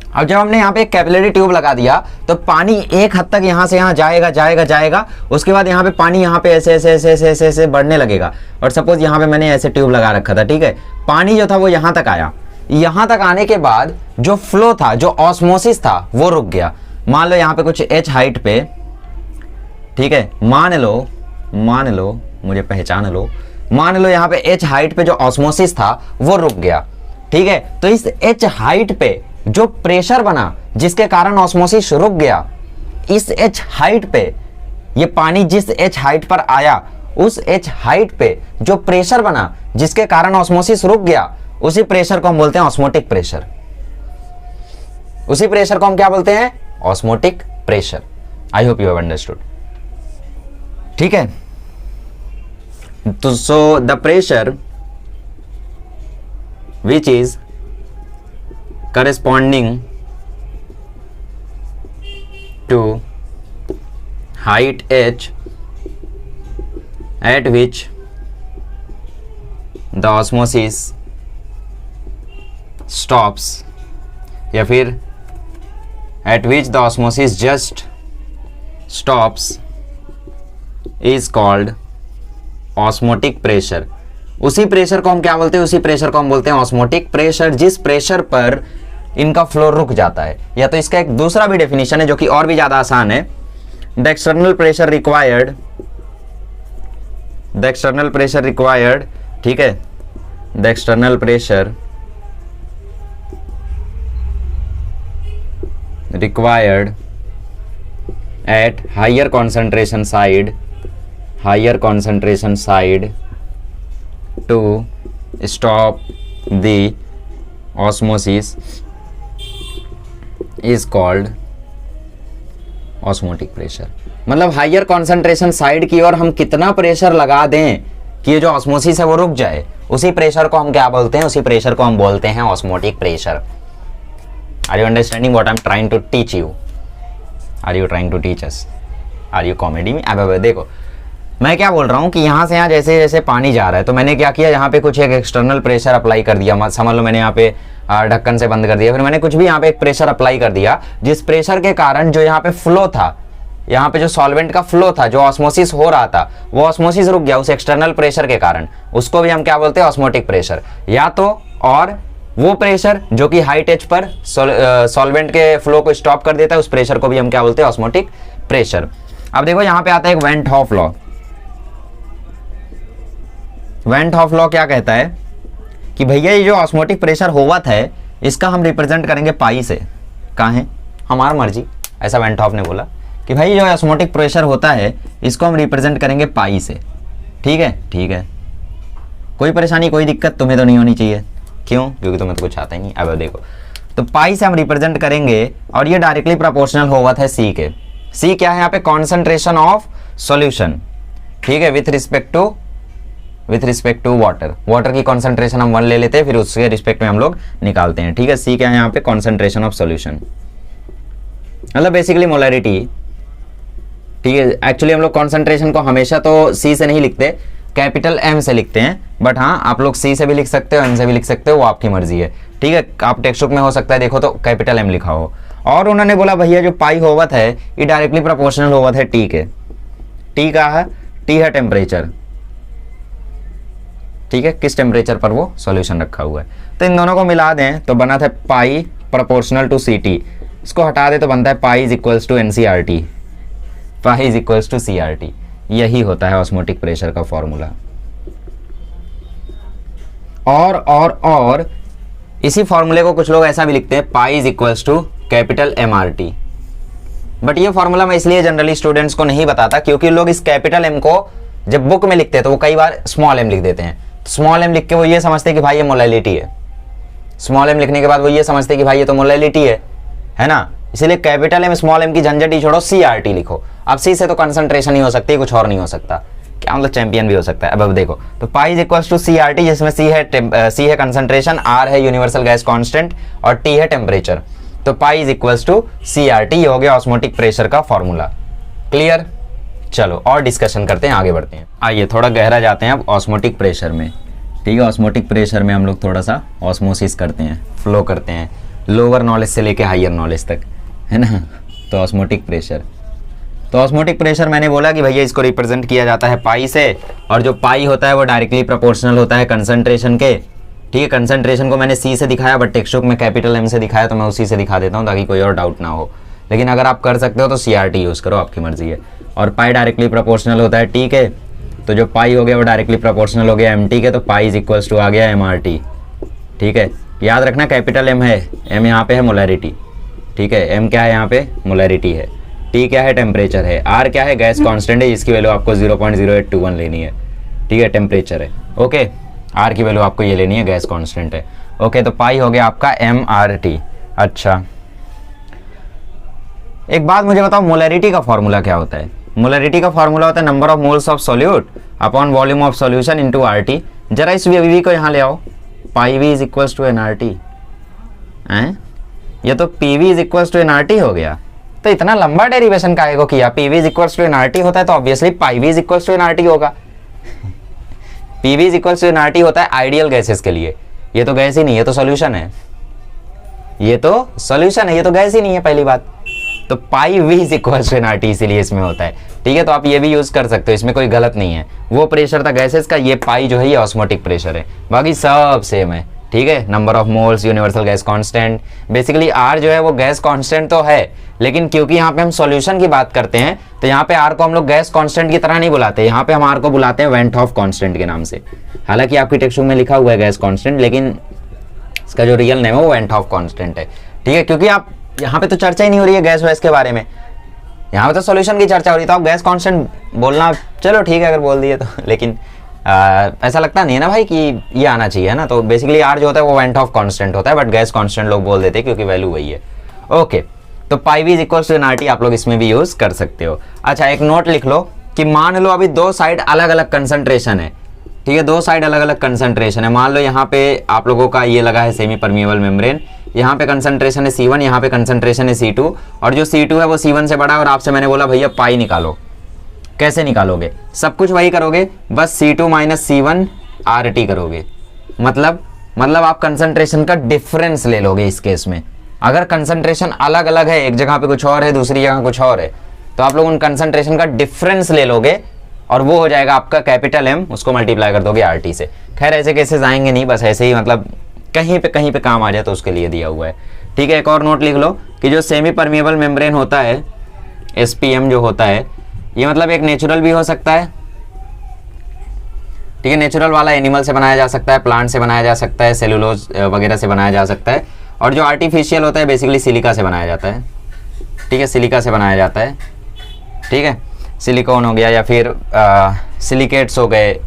अब जब हमने यहाँ पे एक कैपिलरी ट्यूब लगा दिया तो पानी एक हद तक यहाँ से यहाँ जाएगा जाएगा जाएगा, उसके बाद यहाँ पे पानी यहाँ पे ऐसे ऐसे ऐसे ऐसे ऐसे ऐसे बढ़ने लगेगा। और सपोज यहाँ पे मैंने ऐसे ट्यूब लगा रखा था, ठीक है, पानी जो था वो यहाँ तक आया, यहाँ तक आने के बाद जो फ्लो था, जो ऑस्मोसिस था वो रुक गया। मान लो यहाँ पे कुछ h हाइट पे, ठीक है, मान लो मुझे पहचान लो, मान लो यहाँ पे h हाइट पे जो ऑस्मोसिस था वो रुक गया, ठीक है। तो इस h हाइट पे जो प्रेशर बना जिसके कारण ऑस्मोसिस रुक गया, इस h हाइट पे ये पानी जिस h हाइट पर आया उस h हाइट पे जो प्रेशर बना जिसके कारण ऑस्मोसिस रुक गया, उसी प्रेशर को हम बोलते हैं ऑस्मोटिक प्रेशर। उसी प्रेशर को हम क्या बोलते हैं, osmotic pressure. I hope you have understood, ठीक है। तो so the pressure which is corresponding to height h at which the osmosis stops, या फिर at which the osmosis just stops is called osmotic pressure. उसी प्रेशर को हम क्या बोलते हैं, उसी प्रेशर को हम बोलते हैं ऑस्मोटिक प्रेशर, जिस प्रेशर पर इनका फ्लो रुक जाता है। या तो इसका एक दूसरा भी डेफिनेशन है जो कि और भी ज्यादा आसान है, the external pressure required, the external pressure required, ठीक है, the external pressure required at higher concentration side to stop the osmosis is called osmotic pressure। मतलब हाइयर कॉन्सेंट्रेशन साइड की ओर हम कितना प्रेशर लगा दें कि ये जो ऑस्मोसिस है वो रुक जाए, उसी प्रेशर को हम क्या बोलते हैं, उसी प्रेशर को हम बोलते हैं osmotic pressure. Are you understanding what I am trying to teach you? Are you trying to teach us? Are you comedy में? अब देखो मैं क्या बोल रहा हूँ कि यहाँ से यहाँ जैसे जैसे पानी जा रहा है, तो मैंने क्या किया, यहाँ पे कुछ एक एक्सटर्नल प्रेशर अप्लाई कर दिया, मत समझ लो मैंने यहाँ पे ढक्कन से बंद कर दिया, फिर मैंने कुछ भी यहाँ पे एक प्रेशर अप्लाई कर दिया, जिस प्रेशर के कारण जो यहाँ पे फ्लो था, यहाँ पे जो सॉल्वेंट का फ्लो था, जो ऑस्मोसिस हो रहा था, वो ऑस्मोसिस रुक गया उस एक्सटर्नल प्रेशर के कारण, उसको भी हम क्या बोलते हैं, ऑस्मोटिक प्रेशर। या तो और वो प्रेशर जो कि हाई टेच पर सॉल्वेंट के फ्लो को स्टॉप कर देता है, उस प्रेशर को भी हम क्या बोलते हैं, ऑस्मोटिक प्रेशर। अब देखो यहां पे आता है एक Van't Hoff law. Van't Hoff law क्या कहता है कि भैया ये जो ऑस्मोटिक प्रेशर होवत है, इसका हम रिप्रेजेंट करेंगे पाई से। कहाँ है? हमारा मर्जी, ऐसा वेंट हॉफ ने बोला कि भाई जो ऑस्मोटिक प्रेशर होता है इसको हम रिप्रेजेंट करेंगे पाई से। ठीक है, ठीक है, कोई परेशानी कोई दिक्कत तुम्हें तो नहीं होनी चाहिए। क्यों? क्योंकि तुम्हें तो कुछ आता ही नहीं। अब देखो, तो पाई से हम रिप्रेजेंट करेंगे और ये डायरेक्टली प्रोपोर्शनल होगा था सी के। सी क्या है यहाँ पे? कॉन्सेंट्रेशन ऑफ सॉल्यूशन, ठीक है, with respect to water. Water की कॉन्सेंट्रेशन हम 1 ले लेते हैं, फिर उसके रिस्पेक्ट में हम लोग निकालते हैं। ठीक है, सी क्या है यहाँ पे? कॉन्सेंट्रेशन ऑफ सॉल्यूशन, मतलब बेसिकली मोलरिटी। ठीक है, एक्चुअली हम लोग कॉन्सेंट्रेशन को हमेशा तो सी से नहीं लिखते, कैपिटल एम से लिखते हैं, बट हाँ आप लोग सी से भी लिख सकते हो, एम से भी लिख सकते हो, वो आपकी मर्जी है। ठीक है, आप टेक्स्ट बुक में हो सकता है देखो तो कैपिटल एम लिखा हो। और उन्होंने बोला भैया जो पाई होवत है ये डायरेक्टली प्रोपोर्शनल होवत है टी के। टी का है? टी है टेम्परेचर। ठीक है, किस टेम्परेचर पर वो सॉल्यूशन रखा हुआ है। तो इन दोनों को मिला दें तो बना था pi proportional to C T. इसको हटा दे तो बनता है pi is equals to NCRT, pi is equals to CRT। यही होता है ऑस्मोटिक प्रेशर का फॉर्मूला। और इसी फॉर्मूले को कुछ लोग ऐसा भी लिखते हैं, pi is equals to capital MRT। But ये फॉर्मूला मैं इसलिए जनरली स्टूडेंट्स को नहीं बताता क्योंकि लोग इस कैपिटल एम को जब बुक में लिखते हैं तो वो कई बार स्मॉल एम लिख देते हैं। स्मॉल एम लिख के वो ये समझते हैं कि भाई ये मोलैलिटी है। स्मॉल एम लिखने के बाद वो ये समझते हैं कि भाई ये तो मोलैलिटी है ना। इसीलिए कैपिटल एम स्मॉल एम की झंझट ही छोड़ो, CRT लिखो। अब सी से तो कंसंट्रेशन ही हो सकती है, कुछ और नहीं हो सकता। क्या मतलब चैंपियन भी हो सकता है। अब देखो तो pi is equals to CRT, जिसमें सी है कंसंट्रेशन, R है यूनिवर्सल गैस कांस्टेंट और T है टेम्परेचर। तो pi is equals to CRT, ये हो गया ऑस्मोटिक प्रेशर का फॉर्मूला। क्लियर? चलो और डिस्कशन करते हैं, आगे बढ़ते हैं। आइए थोड़ा गहरा जाते हैं अब ऑस्मोटिक प्रेशर में। ठीक है, ऑस्मोटिक प्रेशर में हम लोग थोड़ा सा ऑस्मोसिस करते हैं, फ्लो करते हैं, लोअर नॉलेज से लेके हायर नॉलेज तक, है ना। तो ऑस्मोटिक प्रेशर मैंने बोला कि भैया इसको रिप्रेजेंट किया जाता है पाई से, और जो पाई होता है वो डायरेक्टली प्रोपोर्शनल होता है कंसंट्रेशन के। ठीक है, कंसंट्रेशन को मैंने सी से दिखाया बट टेक्स्ट बुक में कैपिटल एम से दिखाया, तो मैं उसी से दिखा देता हूँ ताकि कोई और डाउट ना हो। लेकिन अगर आप कर सकते हो तो CRT यूज़ करो, आपकी मर्जी है। और पाई डायरेक्टली प्रोपोर्शनल होता है टी के, तो जो पाई हो गया वो डायरेक्टली प्रोपोर्शनल हो गया MT के, तो पाई इज इक्वल्स टू आ गया MRT। ठीक है, याद रखना कैपिटल एम है, एम यहाँ पे है मोलैरिटी। ठीक है, एम क्या है यहाँ पे? मोलैरिटी है। टी क्या है? टेम्परेचर है। आर क्या है? गैस कांस्टेंट है, जिसकी वैल्यू आपको 0.0821 लेनी है। ठीक है, टेम्परेचर है। ओके, आर की वैल्यू आपको ये लेनी है, गैस कांस्टेंट है। ओके, तो पाई हो गया आपका MRT। अच्छा, एक बात मुझे बताओ, मोलैरिटी का फॉर्मूला क्या होता है? मोलैरिटी का फॉर्मूला होता है number of moles of solute upon volume of solution into RT। जरा इस वी को यहाँ ले आओ, pi V is equals to N R T, ये तो P V is equals to N R T हो गया। तो इतना लंबा डेरिवेशन काहे को किया? P V is equals to N R T होता है तो obviously pi V is equals to N R T होगा। P V is equals to N R T होता है आइडियल गैसेस के लिए। ये तो गैस ही नहीं, ये तो सॉल्यूशन है, ये तो सॉल्यूशन है, ये तो गैस ही नहीं है पहली बात। तो pi V is equals to N R T इसीलिए इसमें होता है, ठीक है। तो आप ये भी यूज कर सकते हो, इसमें कोई गलत नहीं है। वो प्रेशर था गैसेस का, ये पाई जो है ये ऑस्मोटिक प्रेशर है, बाकी सब सेम है, ठीक है। Number of moles, universal gas constant, basically R जो है वो गैस कांस्टेंट तो है, लेकिन क्योंकि यहाँ पे हम सॉल्यूशन की बात करते हैं तो यहाँ पे आर को हम लोग गैस कांस्टेंट की तरह नहीं बुलाते, यहाँ पे हम आर को बुलाते हैं वेंट हॉफ कांस्टेंट के नाम से। हालांकि आपकी टेक्स्ट बुक में लिखा हुआ है गैस कांस्टेंट, लेकिन इसका जो रियल नेम है वो वेंट हॉफ कांस्टेंट है, ठीक है। क्योंकि आप यहाँ पे तो चर्चा ही नहीं हो रही है गैस वैस के बारे में, यहाँ पे तो सॉल्यूशन की चर्चा हो रही है, तो आप गैस कांस्टेंट बोलना चलो ठीक है अगर बोल दिए तो, लेकिन ऐसा लगता नहीं है ना भाई कि ये आना चाहिए, है ना। तो बेसिकली आर जो होता है वो वेंट ऑफ कांस्टेंट होता है, बट गैस कांस्टेंट लोग बोल देते हैं क्योंकि वैल्यू वही है। ओके, तो pi V is equals to N R T आप लोग इसमें भी यूज कर सकते हो। अच्छा, एक नोट लिख लो कि मान लो अभी दो साइड अलग अलग कंसंट्रेशन है, ठीक है, दो साइड अलग अलग कंसंट्रेशन है। मान लो यहाँ पे आप लोगों का ये लगा है सेमी परमिएबल मेम्ब्रेन, यहाँ पे कंसंट्रेशन है C1, यहाँ पे कंसंट्रेशन है C2, और जो C2 है वो C1 से बड़ा है, और आपसे मैंने बोला भैया पाई निकालो। कैसे निकालोगे? सब कुछ वही करोगे, बस C2 माइनस C1 RT करोगे। मतलब आप कंसंट्रेशन का डिफरेंस ले लोगे इस केस में। अगर कंसंट्रेशन अलग अलग है, एक जगह पे कुछ और है, दूसरी जगह कुछ और है, तो आप लोग उन कंसंट्रेशन का डिफरेंस ले लोगे और वो हो जाएगा आपका कैपिटल M, उसको मल्टीप्लाई कर दोगे RT से। खैर ऐसे केसेस आएंगे नहीं, बस ऐसे ही मतलब कहीं पे काम आ जाए तो उसके लिए दिया हुआ है, ठीक है। एक और नोट लिख लो कि जो सेमी परमिएबल मेम्ब्रेन होता है, SPM जो होता है, ये मतलब एक नेचुरल भी हो सकता है, ठीक है। नेचुरल वाला एनिमल से बनाया जा सकता है, प्लांट से बनाया जा सकता है, सेलुलोज वगैरह से बनाया जा सकता है, और जो आर्टिफिशियल होता है बेसिकली सिलिका से बनाया जाता है, ठीक है, सिलिका से बनाया जाता है, ठीक है। सिलिकॉन हो गया या फिर सिलिकेट्स हो गए,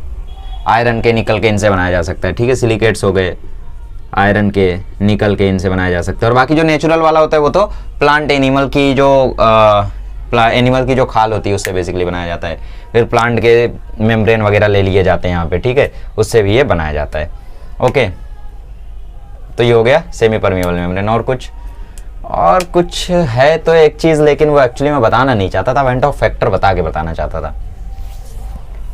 आयरन के, निकल के, इनसे बनाया जा सकता है, ठीक है। सिलिकेट्स हो गए आयरन के, निकल के, इनसे बनाया जा सकता है। और बाकी जो नेचुरल वाला होता है वो तो प्लांट एनिमल की जो खाल होती है उससे बेसिकली बनाया जाता है। फिर प्लांट के मेम्ब्रेन वगैरह ले लिए जाते हैं यहाँ पे, ठीक है, उससे भी ये बनाया जाता है। ओके, तो ये हो गया सेमी परमिएबल मेम्ब्रेन। और कुछ है तो एक चीज़, लेकिन वो एक्चुअली मैं बताना नहीं चाहता था, वेंट ऑफ फैक्टर बता के बताना चाहता था।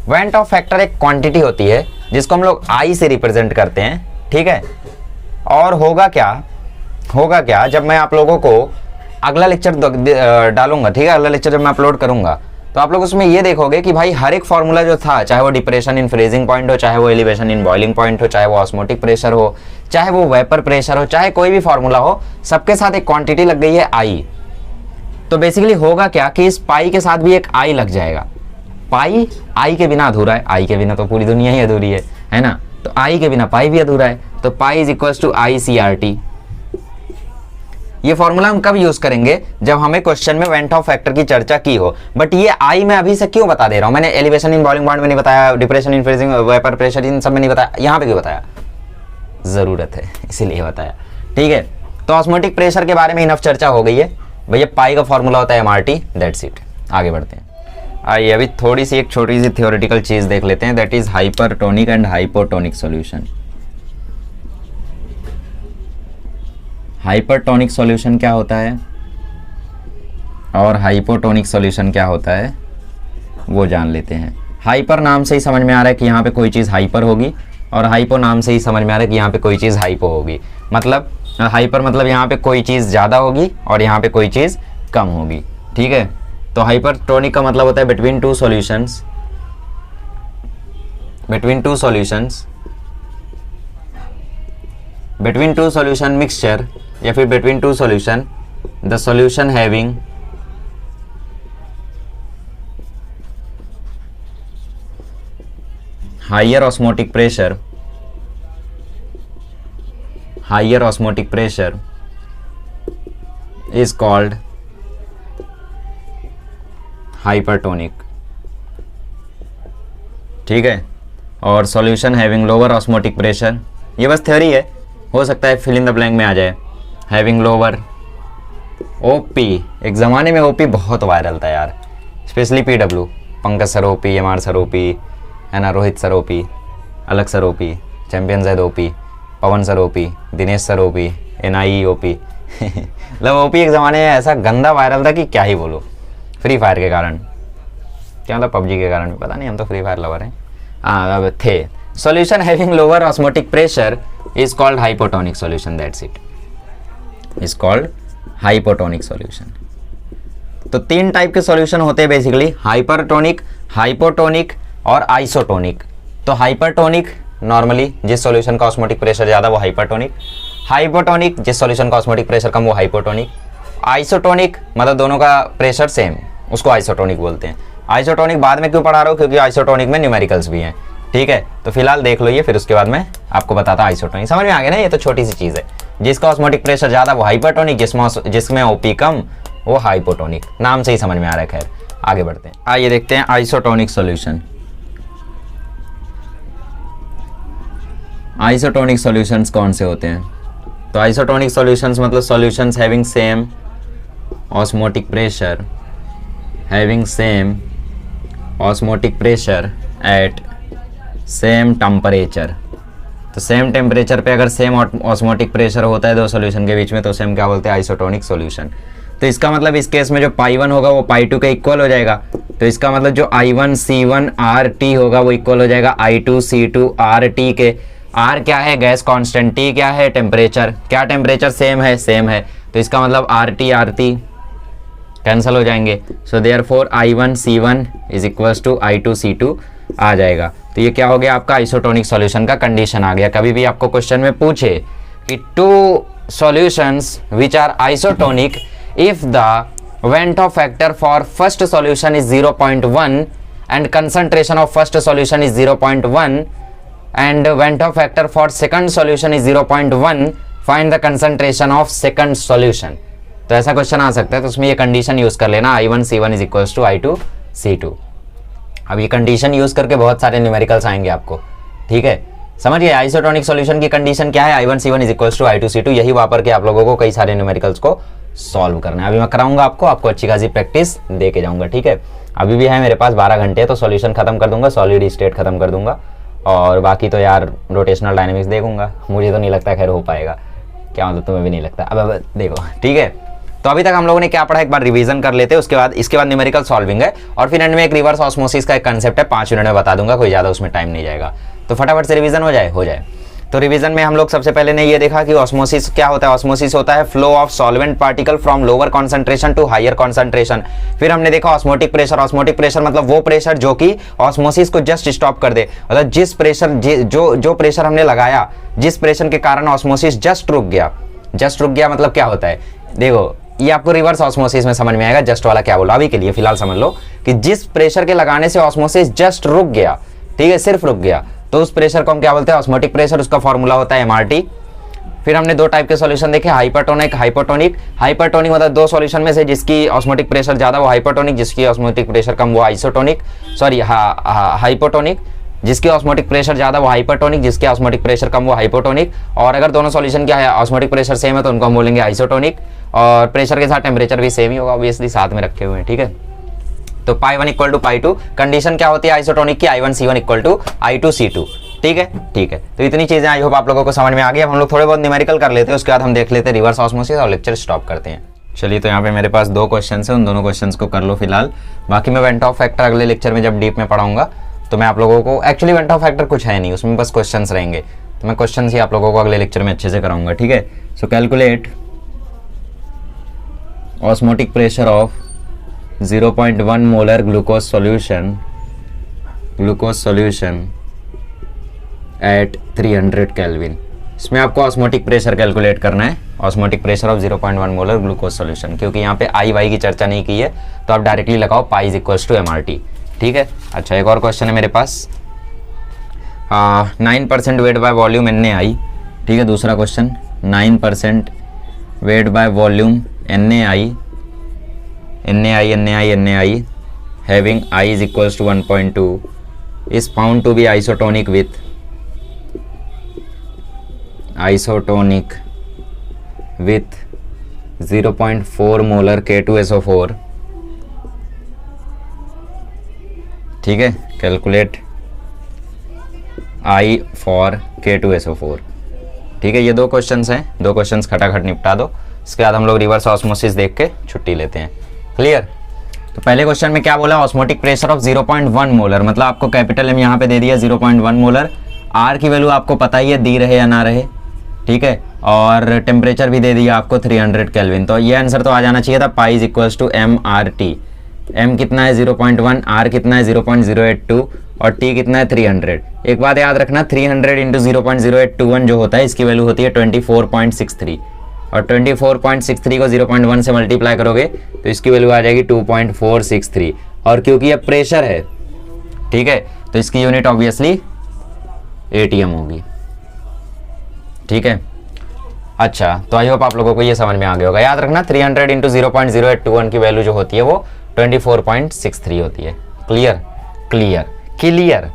वेंट ऑफ फैक्टर एक क्वांटिटी होती है जिसको हम लोग I से रिप्रेजेंट करते हैं, ठीक है। और होगा क्या जब मैं आप लोगों को अगला लेक्चर डालूंगा, ठीक है, अगला लेक्चर जब मैं अपलोड करूंगा तो आप लोग उसमें ये देखोगे कि भाई हर एक फॉर्मूला जो था, चाहे वो डिप्रेशन इन फ्रीजिंग पॉइंट हो, चाहे वो एलिवेशन इन बॉइलिंग पॉइंट हो, चाहे वो ऑस्मोटिक प्रेशर हो, चाहे वो वेपर प्रेशर हो, चाहे कोई भी फॉर्मूला हो, सबके साथ एक क्वांटिटी लग गई है I। तो बेसिकली होगा क्या कि इस पाई के साथ भी एक I लग जाएगा। पाई I के बिना अधूरा है, I के बिना तो पूरी दुनिया ही अधूरी है ना। तो I के बिना पाई भी अधूरा है, तो pi is equals to ICRT। ये फॉर्मूला हम कब यूज करेंगे? जब हमें क्वेश्चन में वेंट ऑफ फैक्टर की चर्चा की हो। बट ये I मैं अभी से क्यों बता दे रहा हूं? मैंने एलिवेशन इन बॉइलिंग पॉइंट में नहीं बताया, depression in freezing, vapour pressure, इन सब में नहीं बताया, यहाँ पे क्यों बताया? जरूरत है इसीलिए बताया, ठीक है। तो ऑस्मोटिक प्रेशर के बारे में इनफ चर्चा हो गई है भैया। पाई का फॉर्मूला होता है MRT, दैट्स इट। आगे बढ़ते हैं। आइए अभी थोड़ी सी एक छोटी सी थ्योरेटिकल चीज देख लेते हैं, that is hypertonic and hypotonic solution. Hypertonic solution क्या होता है और हाइपोटोनिक सॉल्यूशन क्या होता है वो जान लेते हैं। हाइपर नाम से ही समझ में आ रहा है कि यहाँ पे कोई चीज़ हाइपर होगी, और हाइपो नाम से ही समझ में आ रहा है कि यहाँ पे कोई चीज़ हाइपो होगी। मतलब हाइपर मतलब यहाँ पे कोई चीज़ ज़्यादा होगी और यहाँ पे कोई चीज़ कम होगी, ठीक है। तो हाइपरटोनिक का मतलब होता है between two solutions, between two solution mixture, या फिर between two solution the solution having higher osmotic pressure is called hypertonic, ठीक है। और solution having lower osmotic pressure, ये बस थ्योरी है, हो सकता है फिल इन द ब्लैंक में आ जाए। हैविंग लोअर OP, एक ज़माने में OP बहुत वायरल था यार, specially PW, Pankaj sir OP, MR sir OP, है ना, रोहित सर OP, अलग sir OP, champion Z OP, Pawan sir OP, Dinesh sir OP, NIE OP मतलब ओपी एक ज़माने में ऐसा गंदा वायरल था कि क्या ही बोलो, फ्री फायर के कारण, क्या मतलब PUBG के कारण भी पता नहीं, हम तो फ्री फायर लवर हैं। हाँ अब थे। Solution having lower osmotic pressure is called hypotonic solution, that's it, is called hypotonic solution. तो 3 टाइप के सॉल्यूशन होते हैं बेसिकली, हाइपरटोनिक, हाइपोटोनिक और आइसोटोनिक। तो हाइपरटोनिक नॉर्मली जिस सॉल्यूशन का ऑस्मोटिक प्रेशर ज़्यादा वो हाइपरटोनिक, हाइपोटोनिक जिस सॉल्यूशन का ऑस्मोटिक प्रेशर कम वो हाइपोटोनिक, आइसोटोनिक मतलब दोनों का प्रेशर सेम, उसको आइसोटोनिक बोलते हैं। आइसोटोनिक बाद में क्यों पढ़ा रहा हूँ, क्योंकि आइसोटोनिक में न्यूमेरिकल्स भी हैं, ठीक है। तो फिलहाल देख लो ये, फिर उसके बाद मैं आपको बताता हूँ आइसोटोनिक। समझ में आ गया ना, ये तो छोटी सी चीज़ है। जिसका ऑस्मोटिक प्रेशर ज़्यादा वो हाइपरटोनिक, जिसमें ओपी कम वो हाइपोटोनिक, नाम से ही समझ में आ रहा है। खैर आगे बढ़ते हैं, आइए देखते हैं आइसोटोनिक सॉल्यूशन। आइसोटोनिक सॉल्यूशंस कौन से होते हैं? तो आइसोटोनिक सॉल्यूशंस मतलब solutions having same osmotic pressure, having same osmotic pressure at same temperature. तो सेम टेम्परेचर पे अगर सेम ऑस्मोटिक प्रेशर होता है दो सॉल्यूशन के बीच में तो सेम क्या बोलते हैं, आइसोटोनिक सॉल्यूशन। तो इसका मतलब इस केस में जो π1 होगा वो π2 के इक्वल हो जाएगा। तो इसका मतलब जो I1C1RT होगा वो इक्वल हो जाएगा I2C2RT के। R क्या है, गैस कांस्टेंट, T क्या है, टेम्परेचर। क्या टेम्परेचर सेम है, सेम है, तो इसका मतलब RT कैंसिल हो जाएंगे। So therefore I1C1 is equals to I2C2 आ जाएगा। तो ये क्या हो गया आपका आइसोटोनिक सॉल्यूशन का कंडीशन आ गया। कभी भी आपको क्वेश्चन में पूछे कि 2 solutions which are isotonic if the Van't Hoff factor for first solution is 0.1 and concentration of first solution is 0.1 and Van't Hoff factor for second solution is 0.1, find the concentration of second solution। तो ऐसा क्वेश्चन आ सकता है, तो उसमें ये कंडीशन यूज कर लेना I1C1 is equals to I2C2। अब ये कंडीशन यूज करके बहुत सारे न्यूमेरिकल्स आएंगे आपको, ठीक है। समझिए आइसोटोनिक सॉल्यूशन की कंडीशन क्या है, I1C1 is equals to I2C2। यही वापर के आप लोगों को कई सारे न्यूमेरिकल्स को सॉल्व करना है। अभी मैं कराऊंगा आपको अच्छी खासी प्रैक्टिस दे के जाऊंगा, ठीक है। अभी भी है मेरे पास 12 घंटे, तो सॉल्यूशन खत्म कर दूंगा, सॉलिड स्टेट खत्म कर दूंगा, और बाकी तो यार रोटेशनल डायनेमिक्स देखूंगा। मुझे तो नहीं लगता खैर हो पाएगा, क्या मतलब तुम्हें भी नहीं लगता। अब देखो, ठीक है। तो अभी तक हम लोगों ने क्या पढ़ा, एक बार रिवीजन कर लेते हैं, उसके बाद इसके बाद न्यूमेरिकल सॉल्विंग है, और फिर एंड में एक रिवर्स ऑस्मोसिस का एक कंसेप्ट है, 5 मिनट में बता दूंगा, कोई ज़्यादा उसमें टाइम नहीं जाएगा। तो फटाफट से रिवीजन हो जाए। तो रिवीजन में हम लोग सबसे पहले ने ये देखा कि ऑस्मोसिस क्या होता है। ऑस्मोसिस होता है flow of solvent particle from lower concentration to higher concentration. फिर हमने देखा ऑस्मोटिक प्रेशर। ऑस्मोटिक प्रेशर मतलब वो प्रेशर जो कि ऑस्मोसिस को जस्ट स्टॉप कर दे, मतलब जिस प्रेशर जो प्रेशर हमने लगाया, जिस प्रेशर के कारण ऑस्मोसिस जस्ट रुक गया मतलब क्या होता है, देखो ये आपको रिवर्स ऑस्मोसिस में समझ में आएगा। जस्ट वाला क्या बोला, अभी के लिए फिलहाल समझ लो कि जिस प्रेशर के लगाने से ऑस्मोसिस जस्ट रुक गया, ठीक है, सिर्फ रुक गया, तो उस प्रेशर को हम क्या बोलते हैं, ऑस्मोटिक प्रेशर। उसका फॉर्मूला होता है MRT। फिर हमने 2 टाइप के सॉल्यूशन देखे, हाइपरटोनिक, हाइपोटोनिक। हाइपरटोनिक मतलब 2 सॉल्यूशन में से जिसकी ऑस्मोटिक प्रेशर ज्यादा वो हाइपरटोनिक, जिसकी ऑस्मोटिक प्रेशर कम वो आइसोटोनिक, सॉरी हाइपोटोनिक। जिसकी ऑस्मोटिक प्रेशर ज्यादा वो हाइपरटोनिक, जिसकी ऑस्मोटिक प्रेशर कम वो हाइपोटोनिक। और अगर दोनों सॉल्यूशन क्या है ऑस्मोटिक प्रेशर सेम है तो उनको हम बोलेंगे आइसोटोनिक, और प्रेशर के साथ टेम्परेचर भी सेम ही होगा, ऑब्वियसली साथ में रखे हुए हैं, ठीक है। तो π1 इक्वल टू π2 कंडीशन क्या होती है आइसोटोनिक की, I1C1 इक्वल टू I2C2, ठीक है। तो इतनी चीजें आई होप आप लोगों को समझ में आ गई। अब हम लोग थोड़े बहुत न्यूमेरिकल कर लेते हैं, उसके बाद हम देख लेते हैं रिवर्स ऑस्मोसिस और लेक्चर स्टॉप करते हैं। चलिए, तो यहाँ पे मेरे पास 2 क्वेश्चन है, उन दोनों क्वेश्चन को कर लो फिलहाल। बाकी मैं वेंट ऑफ फैक्टर अगले लेक्चर में जब डीप में पढ़ाऊंगा तो मैं आप लोगों को, एक्चुअली वेंट ऑफ फैक्टर कुछ है नहीं, उसमें बस क्वेश्चन रहेंगे, तो मैं क्वेश्चन ही आप लोगों को अगले लेक्चर में अच्छे से कराऊंगा, ठीक है। सो calculate osmotic pressure of 0.1 molar glucose solution at 300 kelvin. इसमें आपको ऑस्मोटिक प्रेशर कैलकुलेट करना है, osmotic pressure of 0.1 molar glucose solution. क्योंकि यहाँ पे आई वाई की चर्चा नहीं की है तो आप डायरेक्टली लगाओ pi is equals to MRT, ठीक है। अच्छा, एक और क्वेश्चन है मेरे पास, 9% वेट बाय वॉल्यूम NaI, ठीक है। दूसरा question 9% weight by volume NaI having I is equals to 1.2 is found to be isotonic with 0.4 molar K2SO4, ठीक है। Calculate I for K2SO4। ठीक है, ये 2 क्वेश्चंस हैं, 2 क्वेश्चंस खटाखट निपटा दो, इसके बाद हम लोग रिवर्स ऑस्मोसिस देख के छुट्टी लेते हैं। क्लियर? तो पहले क्वेश्चन में क्या बोला, ऑस्मोटिक प्रेशर ऑफ 0.1 मोलर, मतलब आपको कैपिटल एम यहाँ पे दे दिया 0.1 मोलर, आर की वैल्यू आपको पता ही है, दी रहे या ना रहे, ठीक है, और टेम्परेचर भी दे दिया आपको 300 केल्विन। तो ये आंसर तो आ जाना चाहिए था, pi is equals to M R T. M कितना है 0.1, आर कितना है 0.082 और टी कितना है 300। एक बात याद रखना, 300 इंटू 0.0821 जो होता है इसकी वैल्यू होती है 24.63 और 24.63 को 0.1 से मल्टीप्लाई करोगे तो इसकी वैल्यू आ जाएगी 2.463 और क्योंकि ये प्रेशर है, ठीक है, तो इसकी यूनिट ऑब्वियसली एटीएम होगी। ठीक है, अच्छा, तो आई होप आप लोगों को ये समझ में आ गया होगा। याद रखना 300 इंटू 0.0821 की वैल्यू जो होती है वो 24.63 होती है। Clear clear clear.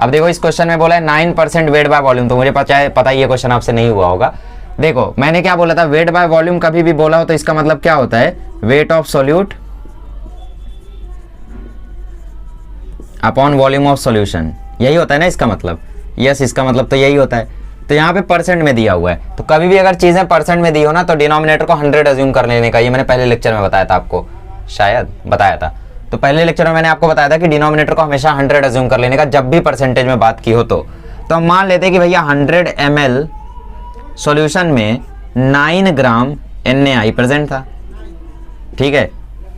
अब देखो इस क्वेश्चन में बोला है 9% वेट बाय वॉल्यूम, तो मुझे पता है ये क्वेश्चन आपसे नहीं हुआ होगा। देखो मैंने क्या बोला था, वेट बाय वॉल्यूम कभी भी बोला हो तो इसका मतलब क्या होता है, weight of solute upon volume of solution, यही होता है ना इसका मतलब। यस, इसका मतलब तो यही होता है। तो यहाँ पे परसेंट में दिया हुआ है, तो कभी भी अगर चीजें परसेंट में दी हो ना तो डिनोमिनेटर को 100 अज्यूम कर लेने का। ये मैंने पहले लेक्चर में बताया था आपको, शायद बताया था। तो पहले लेक्चर में मैंने आपको बताया था कि डिनोमिनेटर को हमेशा 100 अज्यूम कर लेने का जब भी परसेंटेज में बात की हो। तो हम मान लेते हैं कि भैया 100 ml सॉल्यूशन में 9 ग्राम NaI प्रेजेंट था। ठीक है,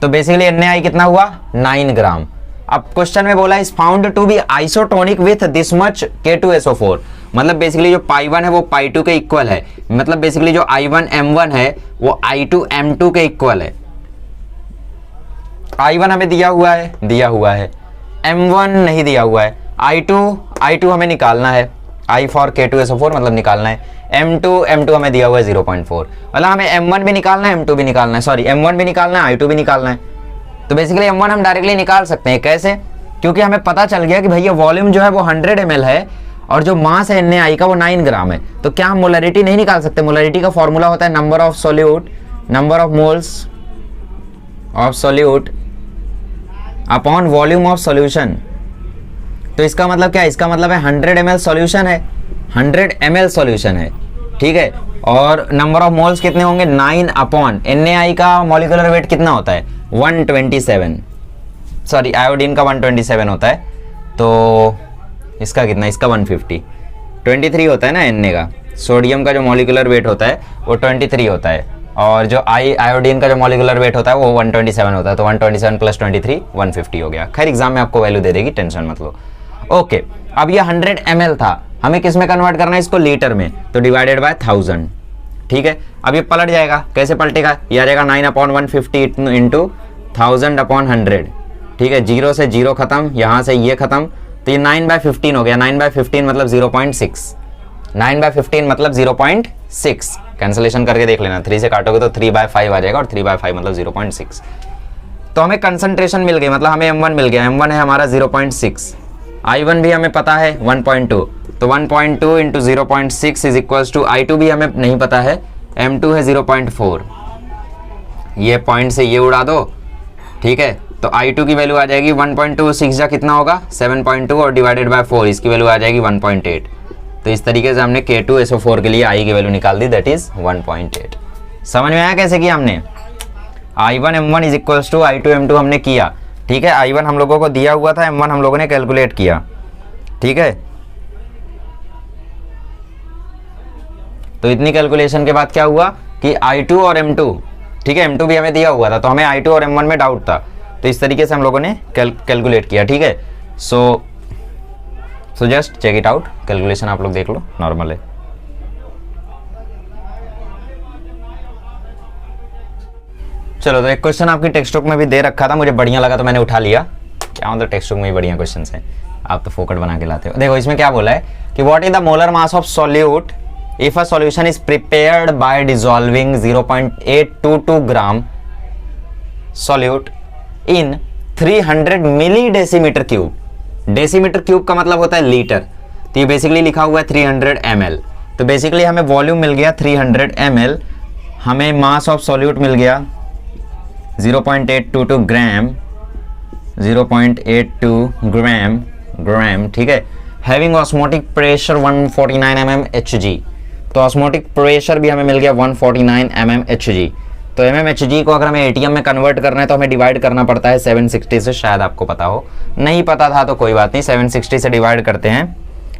तो बेसिकली NaI कितना हुआ, 9 ग्राम। अब क्वेश्चन में बोला is found to be isotonic with this much K2SO4, मतलब बेसिकली जो पाई1 है वो पाई2 के इक्वल है, मतलब बेसिकली जो I1M1 है वो I2M2 के इक्वल है। I1 हमें दिया हुआ है, M1 नहीं दिया हुआ है, I2 हमें निकालना है, I फॉर K2SO4 मतलब निकालना है, M2 हमें दिया हुआ है 0.4, मतलब हमें M1 भी निकालना है, M2 भी निकालना है, सॉरी M1 भी निकालना है, I2 भी निकालना है। तो बेसिकली M1 हम डायरेक्टली निकाल सकते हैं। कैसे? क्योंकि हमें पता चल गया कि भैया वॉल्यूम जो है वो 100 ml है और जो मास है NaI का वो 9 ग्राम है। तो क्या हम मोलरिटी नहीं निकाल सकते? मोलरिटी का फॉर्मूला होता है number of solute, number of moles of solute upon volume of solution. तो इसका मतलब क्या है? इसका मतलब है 100 ml सॉल्यूशन है, 100 ml सॉल्यूशन है, ठीक है, और नंबर ऑफ मोल्स कितने होंगे, 9 अपॉन NaI का मॉलिक्यूलर वेट कितना होता है, 127, सॉरी आयोडीन का 127 होता है, तो इसका कितना, इसका 150, 23 होता है ना Na का। सोडियम का जो मॉलिक्यूलर वेट होता है वो 23 होता है और जो आयोडीन का जो मॉलिक्यूलर वेट होता है वो 127 होता है, तो 127 प्लस 23 150 हो गया। खैर एग्जाम में आपको वैल्यू दे देगी, टेंशन मत लो। ओके, अब ये 100 ml था, हमें किस में कन्वर्ट करना है इसको, लीटर में, तो डिवाइडेड बाय 1000। ठीक है, अब ये पलट जाएगा, कैसे पलटेगा, ये आ जाएगा 9/150 इंटू 1000 अपॉन 100। ठीक है, 0 से 0 खत्म, यहाँ से ये खत्म, तो ये 9/15 हो गया। 9/15 मतलब 0.6, 9/15 मतलब 0.6, कैंसलेशन करके देख लेना, 3 से काटोगे तो 3/5 आ जाएगा और 3/5 मतलब 0.6। तो हमें कंसंट्रेशन मिल गई, मतलब हमें M1 मिल गया, M1 है हमारा 0.6, I1 भी हमें पता है 1.2, तो 1.2 into 0.6 is equals to I2 भी हमें नहीं पता है, M2 है 0.4, ये पॉइंट से ये उड़ा दो। ठीक है, तो I2 की वैल्यू आ जाएगी 1.2, 6 जा कितना होगा 7.2 और डिवाइडेड बाय 4 इसकी वैल्यू आ जाएगी 1.8। तो इस तरीके से हमने K2SO4 के लिए I की वैल्यू निकाल दी, दैट इज 1.8। समझ में आया कैसे किया हमने? I1M1 is equals to I2M2 हमने किया। ठीक है, I1 हम लोगों को दिया हुआ था, M1 हम लोगों ने कैलकुलेट किया। ठीक है, तो इतनी कैलकुलेशन के बाद क्या हुआ कि I2 और M2, ठीक है, M2 भी हमें दिया हुआ था, तो हमें I2 और M1 में डाउट था, तो इस तरीके से हम लोगों ने कैलकुलेट किया। ठीक है, so just check it out, calculation आप लोग देख लो, नॉर्मल है। चलो, तो एक क्वेश्चन आपकी टेक्स्ट बुक में भी दे रखा था, मुझे बढ़िया लगा तो मैंने उठा लिया। क्या मतलब टेक्स्ट बुक में भी बढ़िया क्वेश्चन हैं, आप तो फोकट बना के लाते हो। देखो इसमें क्या बोला है कि what is the molar mass of solute if a solution is prepared by dissolving 0.822 gram solute in 300 milli decimetre cube. Decimetre cube का मतलब होता है लीटर, तो ये बेसिकली लिखा हुआ है 300 ml। तो बेसिकली हमें वॉल्यूम मिल गया 300 ml, हमें मास ऑफ सॉल्यूट मिल गया 0.822 ग्राम, 0.82 ग्राम। ठीक है, having osmotic pressure 149 mm Hg। तो ऑस्मोटिक प्रेशर भी हमें मिल गया 149 mmHg। तो mmHg को अगर हमें एटीएम में कन्वर्ट करना है तो हमें डिवाइड करना पड़ता है 760 से, शायद आपको पता हो, नहीं पता था तो कोई बात नहीं, 760 से डिवाइड करते हैं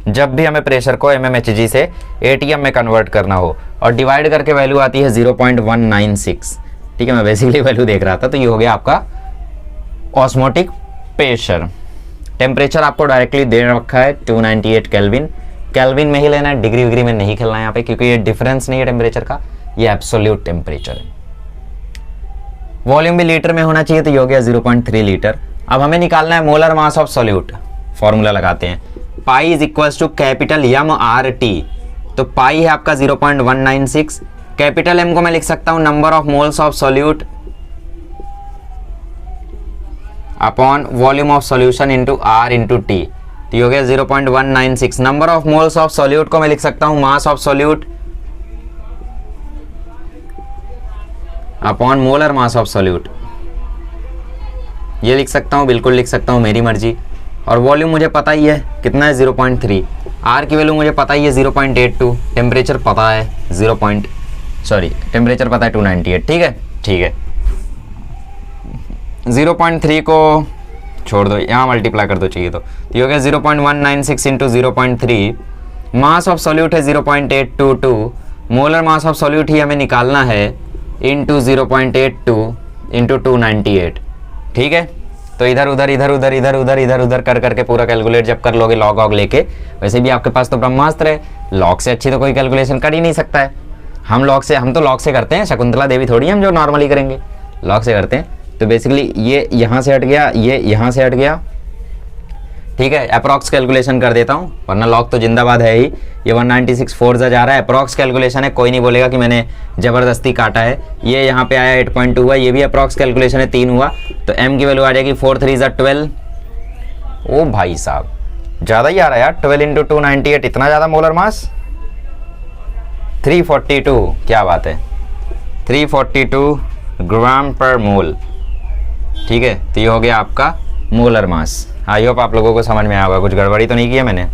जब भी हमें प्रेशर को mmHg से एटीएम में कन्वर्ट करना हो, और डिवाइड करके वैल्यू आती है 0.196। ठीक है, मैं बेसिकली वैल्यू देख रहा था, तो ये हो गया आपका ऑस्मोटिक प्रेशर। टेम्परेचर आपको डायरेक्टली दे रखा है 298 केल्विन, केल्विन में ही लेना है, डिग्री विग्री में नहीं खेलना है यहाँ पे, क्योंकि ये डिफरेंस नहीं है टेम्परेचर का, ये एब्सोल्यूट टेम्परेचर है। वॉल्यूम भी लीटर में होना चाहिए, तो ये हो गया 0.3 लीटर। अब हमें निकालना है molar mass of solute. Formula लगाते हैं, pi is equals to capital MRT। तो पाई है आपका 0.196, कैपिटल M को मैं लिख सकता हूं number of moles of solute upon volume of solution into R into T। तो ये हो गया 0.196। Number of moles of solute को मैं लिख सकता हूं मास of solute upon molar mass of solute, ये लिख सकता हूँ, बिल्कुल लिख सकता हूँ, मेरी मर्जी। और वॉल्यूम मुझे पता ही है कितना है 0.3, आर की वैल्यू मुझे पता ही है 0.82, टेम्परेचर पता है टेम्परेचर पता है 298। ठीक है, ठीक है, 0.3 को छोड़ दो, यहाँ मल्टीप्लाई कर दो चाहिए तो ये हो गया 0.196 इंटू 0.3। मास ऑफ सॉल्यूट है 0.822, मोलर मास ऑफ सॉल्यूट ही हमें निकालना है इंटू 0.82 इंटू 298। ठीक है, तो इधर उधर इधर उधर इधर उधर इधर उधर कर करके पूरा कैलकुलेट जब कर लोगे लॉग ऑग लेके, वैसे भी आपके पास तो ब्रह्मास्त्र है, लॉग से अच्छी तो कोई कैलकुलेशन कर ही नहीं सकता है। हम तो लॉग से करते हैं, शकुंतला देवी थोड़ी हम जो नॉर्मली करेंगे, लॉग से करते हैं। तो बेसिकली ये यहाँ से हट गया, ये यहाँ से हट गया। ठीक है, अप्रॉक्स कैलकुलेशन कर देता हूँ, वरना लॉग तो जिंदाबाद है ही। ये 196 4 जा रहा है, अप्रॉक्स कैलकुलेशन है, कोई नहीं बोलेगा कि मैंने ज़बरदस्ती काटा है। ये यहाँ पे आया 8.2 हुआ, ये भी अप्रॉक्स कैलकुलेशन है, 3 हुआ, तो m की वैल्यू आ जाएगी 4 3 12। ओ भाई साहब ज़्यादा ही आ रहा है यार, 12 इंटू 298, इतना ज़्यादा मोलर मास, 342, क्या बात है, 342 ग्राम पर मोल। ठीक है, तो ये हो गया आपका मोलर मास। आई होप आप लोगों को समझ में आया होगा, कुछ गड़बड़ी तो नहीं किया मैंने।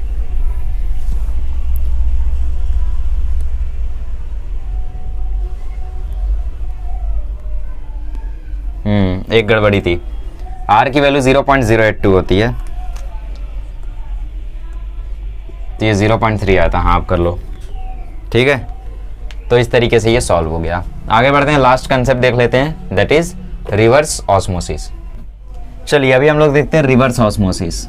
एक गड़बड़ी थी, R की वैल्यू 0.082 होती है, तो ये 0.3 आया था। हाँ, आप कर लो। ठीक है, तो इस तरीके से ये सॉल्व हो गया। आगे बढ़ते हैं, लास्ट कंसेप्ट देख लेते हैं, दैट इज रिवर्स ऑस्मोसिस। चलिए अभी हम लोग देखते हैं रिवर्स ऑस्मोसिस।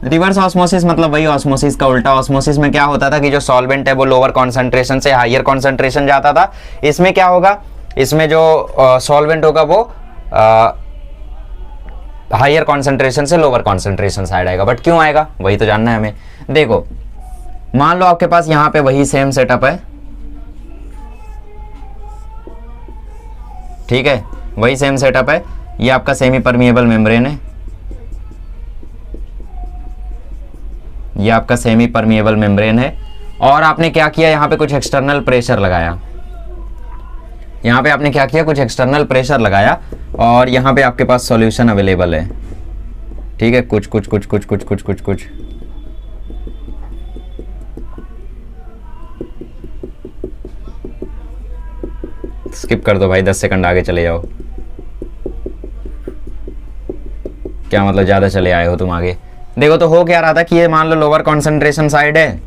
रिवर्स ऑस्मोसिस मतलब वही ऑस्मोसिस का उल्टा। ऑस्मोसिस में क्या होता था कि जो सॉल्वेंट है वो लोअर कॉन्सेंट्रेशन से हायर कॉन्सेंट्रेशन जाता था। इसमें क्या होगा, इसमें जो सॉल्वेंट होगा वो हायर कॉन्सेंट्रेशन से लोअर कॉन्सेंट्रेशन साइड आएगा। बट क्यों आएगा, वही तो जानना है हमें। देखो, मान लो आपके पास यहाँ पे वही सेम सेटअप है, ठीक है, वही सेम सेटअप है। ये आपका सेमी परमिएबल मेम्ब्रेन है, ये आपका सेमी परमिएबल मेम्ब्रेन है, और आपने क्या किया, यहाँ पे कुछ एक्सटर्नल प्रेशर लगाया। यहाँ पे आपने क्या किया, कुछ एक्सटर्नल प्रेशर लगाया, और यहाँ पे आपके पास सॉल्यूशन अवेलेबल है। ठीक है, कुछ कुछ कुछ कुछ कुछ कुछ कुछ कुछ स्किप कर दो भाई, 10 सेकंड आगे चले जाओ। क्या मतलब ज्यादा चले आए हो तुम आगे। देखो, तो हो क्या रहा था कि ये मान लो लोअर कॉन्सेंट्रेशन साइड है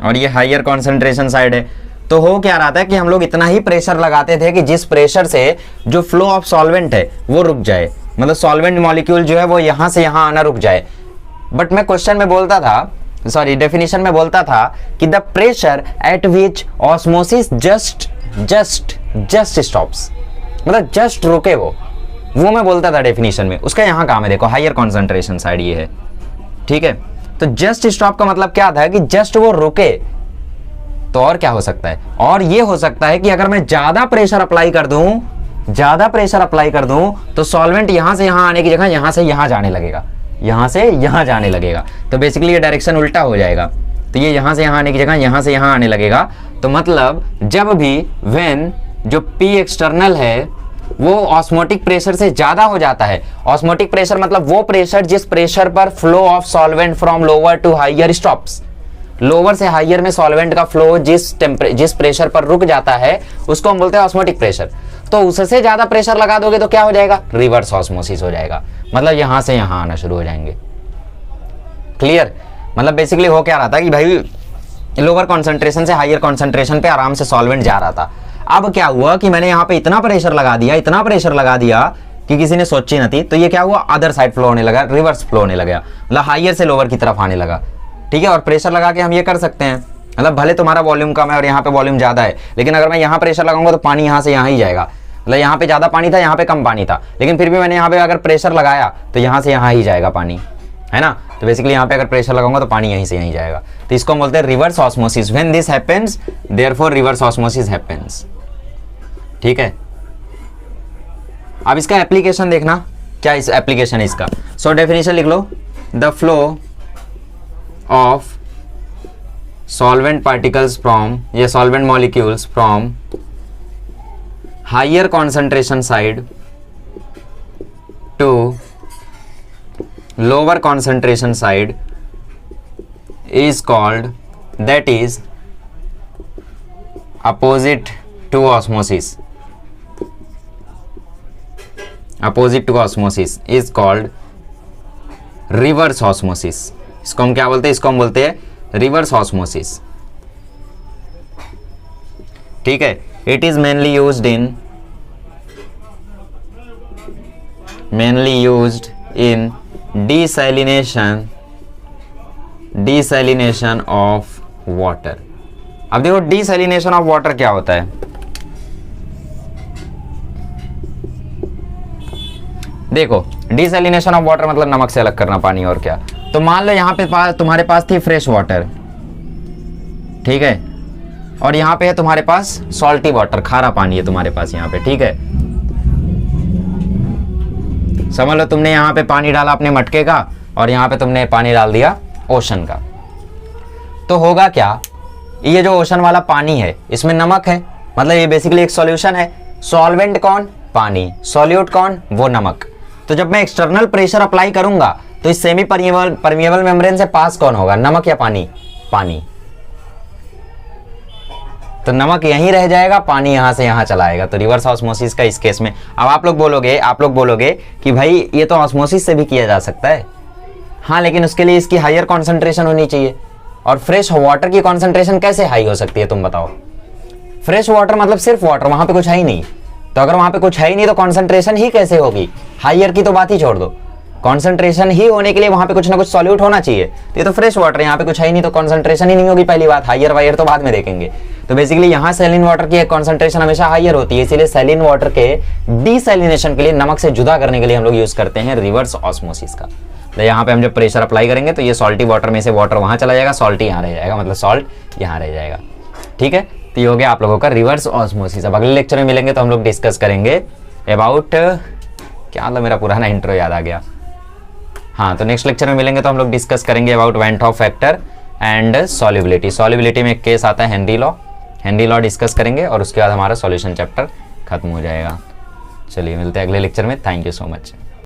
और ये हायर कॉन्सेंट्रेशन साइड है। तो हो क्या रहा था कि हम लोग इतना ही प्रेशर लगाते थे कि जिस प्रेशर से जो फ्लो ऑफ सॉल्वेंट है वो रुक जाए, मतलब सॉल्वेंट मॉलिक्यूल जो है वो यहां से यहां आना रुक जाए। बट मैं क्वेश्चन में बोलता था, सॉरी डेफिनेशन में बोलता था कि the pressure at which osmosis just stops, मतलब जस्ट रुके वो मैं बोलता था डेफिनेशन में। उसका यहाँ काम है, देखो हायर कॉन्सेंट्रेशन साइड ये है, ठीक है। तो जस्ट स्टॉप का मतलब क्या था कि जस्ट वो रुके। तो और क्या हो सकता है, और ये हो सकता है कि अगर मैं ज्यादा प्रेशर अप्लाई कर दूं तो सॉल्वेंट यहां से यहां आने की जगह यहां से यहां जाने लगेगा, यहां से यहां जाने लगेगा। तो बेसिकली ये डायरेक्शन उल्टा हो जाएगा। तो ये यहां से यहां आने की जगह यहां से यहां आने लगेगा। तो मतलब जब भी व्हेन जो P एक्सटर्नल है वो ऑस्मोटिक प्रेशर से ज्यादा हो जाता है। ऑस्मोटिक प्रेशर मतलब वो प्रेशर जिस प्रेशर पर flow of solvent from lower to higher stops. Lower से हायर में सॉल्वेंट का फ्लो जिस प्रेशर पर रुक जाता है उसको हम बोलते हैं ऑस्मोटिक प्रेशर। तो उससे ज्यादा प्रेशर लगा दोगे तो क्या हो जाएगा, रिवर्स ऑस्मोसिस हो जाएगा, मतलब यहां से यहां आना शुरू हो जाएंगे। क्लियर? मतलब बेसिकली हो क्या रहा था कि भाई लोअर कॉन्सेंट्रेशन से हायर कॉन्सेंट्रेशन पे आराम से सॉल्वेंट जा रहा था। अब क्या हुआ कि मैंने यहाँ पे इतना प्रेशर लगा दिया कि किसी ने सोची नहीं थी, तो ये क्या हुआ, अदर साइड फ्लो होने लगा, रिवर्स फ्लो होने लगा, मतलब हायर से लोअर की तरफ आने लगा। ठीक है, और प्रेशर लगा के हम ये कर सकते हैं, मतलब भले तुम्हारा वॉल्यूम कम है और यहाँ पे वॉल्यूम ज्यादा है, लेकिन अगर मैं यहाँ प्रेशर लगाऊंगा तो पानी यहाँ से यहाँ ही जाएगा। मतलब यहाँ पे ज्यादा पानी था, यहाँ पे कम पानी था, लेकिन फिर भी मैंने यहाँ पे अगर प्रेशर लगाया तो यहाँ से यहाँ ही जाएगा पानी, है ना। तो बेसिकली यहाँ पे अगर प्रेशर लगाऊंगा तो पानी यहीं से यहीं जाएगा। तो इसको हम बोलते हैं reverse osmosis. When this happens therefore reverse osmosis happens. ठीक है, अब इसका एप्लीकेशन देखना, क्या इस एप्लीकेशन है इसका। सो डेफिनेशन लिख लो, the flow of solvent particles from ये solvent molecules from higher concentration side to lower concentration side is called, that is opposite to osmosis. Opposite to osmosis is called reverse osmosis. इसको हम क्या बोलते हैं, इसको हम बोलते हैं रिवर्स ऑस्मोसिस। ठीक है, it is mainly used in desalination of water. अब देखो डीसैलिनेशन ऑफ वाटर क्या होता है। देखो डीसैलिनेशन ऑफ वाटर मतलब नमक से अलग करना पानी, और क्या। तो मान लो यहाँ पे तुम्हारे पास थी फ्रेश वाटर, ठीक है, और यहाँ पे है तुम्हारे पास सॉल्टी वाटर, खारा पानी है तुम्हारे पास यहाँ पे। ठीक है, समझ लो तुमने यहाँ पे पानी डाला अपने मटके का और यहाँ पे तुमने पानी डाल दिया ओशन का। तो होगा क्या, ये जो ओशन वाला पानी है इसमें नमक है, मतलब ये बेसिकली एक सॉल्यूशन है। सॉल्वेंट कौन, पानी, सॉल्यूट कौन, वो नमक। तो जब मैं एक्सटर्नल प्रेशर अप्लाई करूंगा तो इस सेमी परमिएबल मेम्ब्रेन से पास कौन होगा, नमक या पानी, पानी। तो नमक यहीं रह जाएगा, पानी यहां से यहां चला आएगा। तो रिवर्स ऑस्मोसिस का इस केस में। अब आप लोग बोलोगे कि भाई ये तो ऑस्मोसिस से भी किया जा सकता है। हाँ, लेकिन उसके लिए इसकी हायर कॉन्सेंट्रेशन होनी चाहिए, और फ्रेश वाटर की कॉन्सेंट्रेशन कैसे हाई हो सकती है, तुम बताओ। फ्रेश वाटर मतलब सिर्फ वाटर, वहां पे कुछ है ही नहीं। तो अगर वहां पे कुछ है ही नहीं तो कॉन्सेंट्रेशन ही कैसे होगी, हायर की तो बात ही छोड़ दो। कॉन्सेंट्रेशन ही होने के लिए वहां पे कुछ ना कुछ सॉल्यूट होना चाहिए। तो ये तो फ्रेश वाटर, यहाँ पे कुछ है ही नहीं तो कॉन्सेंट्रेशन ही नहीं होगी, पहली बात। हायर वायर तो बाद में देखेंगे। तो बेसिकली यहाँ सैलिन वाटर की कॉन्सेंट्रेशन हमेशा हायर होती है, इसीलिए सैलिन वाटर के डीसैलिनेशन के लिए, नमक से जुदा करने के लिए हम लोग यूज करते हैं रिवर्स ऑस्मोसिस का। तो यहाँ पे हम जब प्रेशर अप्लाई करेंगे तो ये सॉल्टी वाटर में से वाटर वहां चला जाएगा, सॉल्टी यहाँ रह जाएगा, मतलब सॉल्ट यहाँ रह जाएगा। ठीक है, तो ये हो गया आप लोगों का रिवर्स ऑस्मोसिस। अब अगले लेक्चर में मिलेंगे तो हम लोग डिस्कस करेंगे अबाउट, क्या मतलब मेरा पुराना इंट्रो याद आ गया। हाँ, तो नेक्स्ट लेक्चर में मिलेंगे तो हम लोग डिस्कस करेंगे about went of factor and solubility. Solubility में एक केस आता है हेनरी लॉ डिस्कस करेंगे, और उसके बाद हमारा सॉल्यूशन चैप्टर खत्म हो जाएगा। चलिए मिलते हैं अगले लेक्चर में। Thank you so much.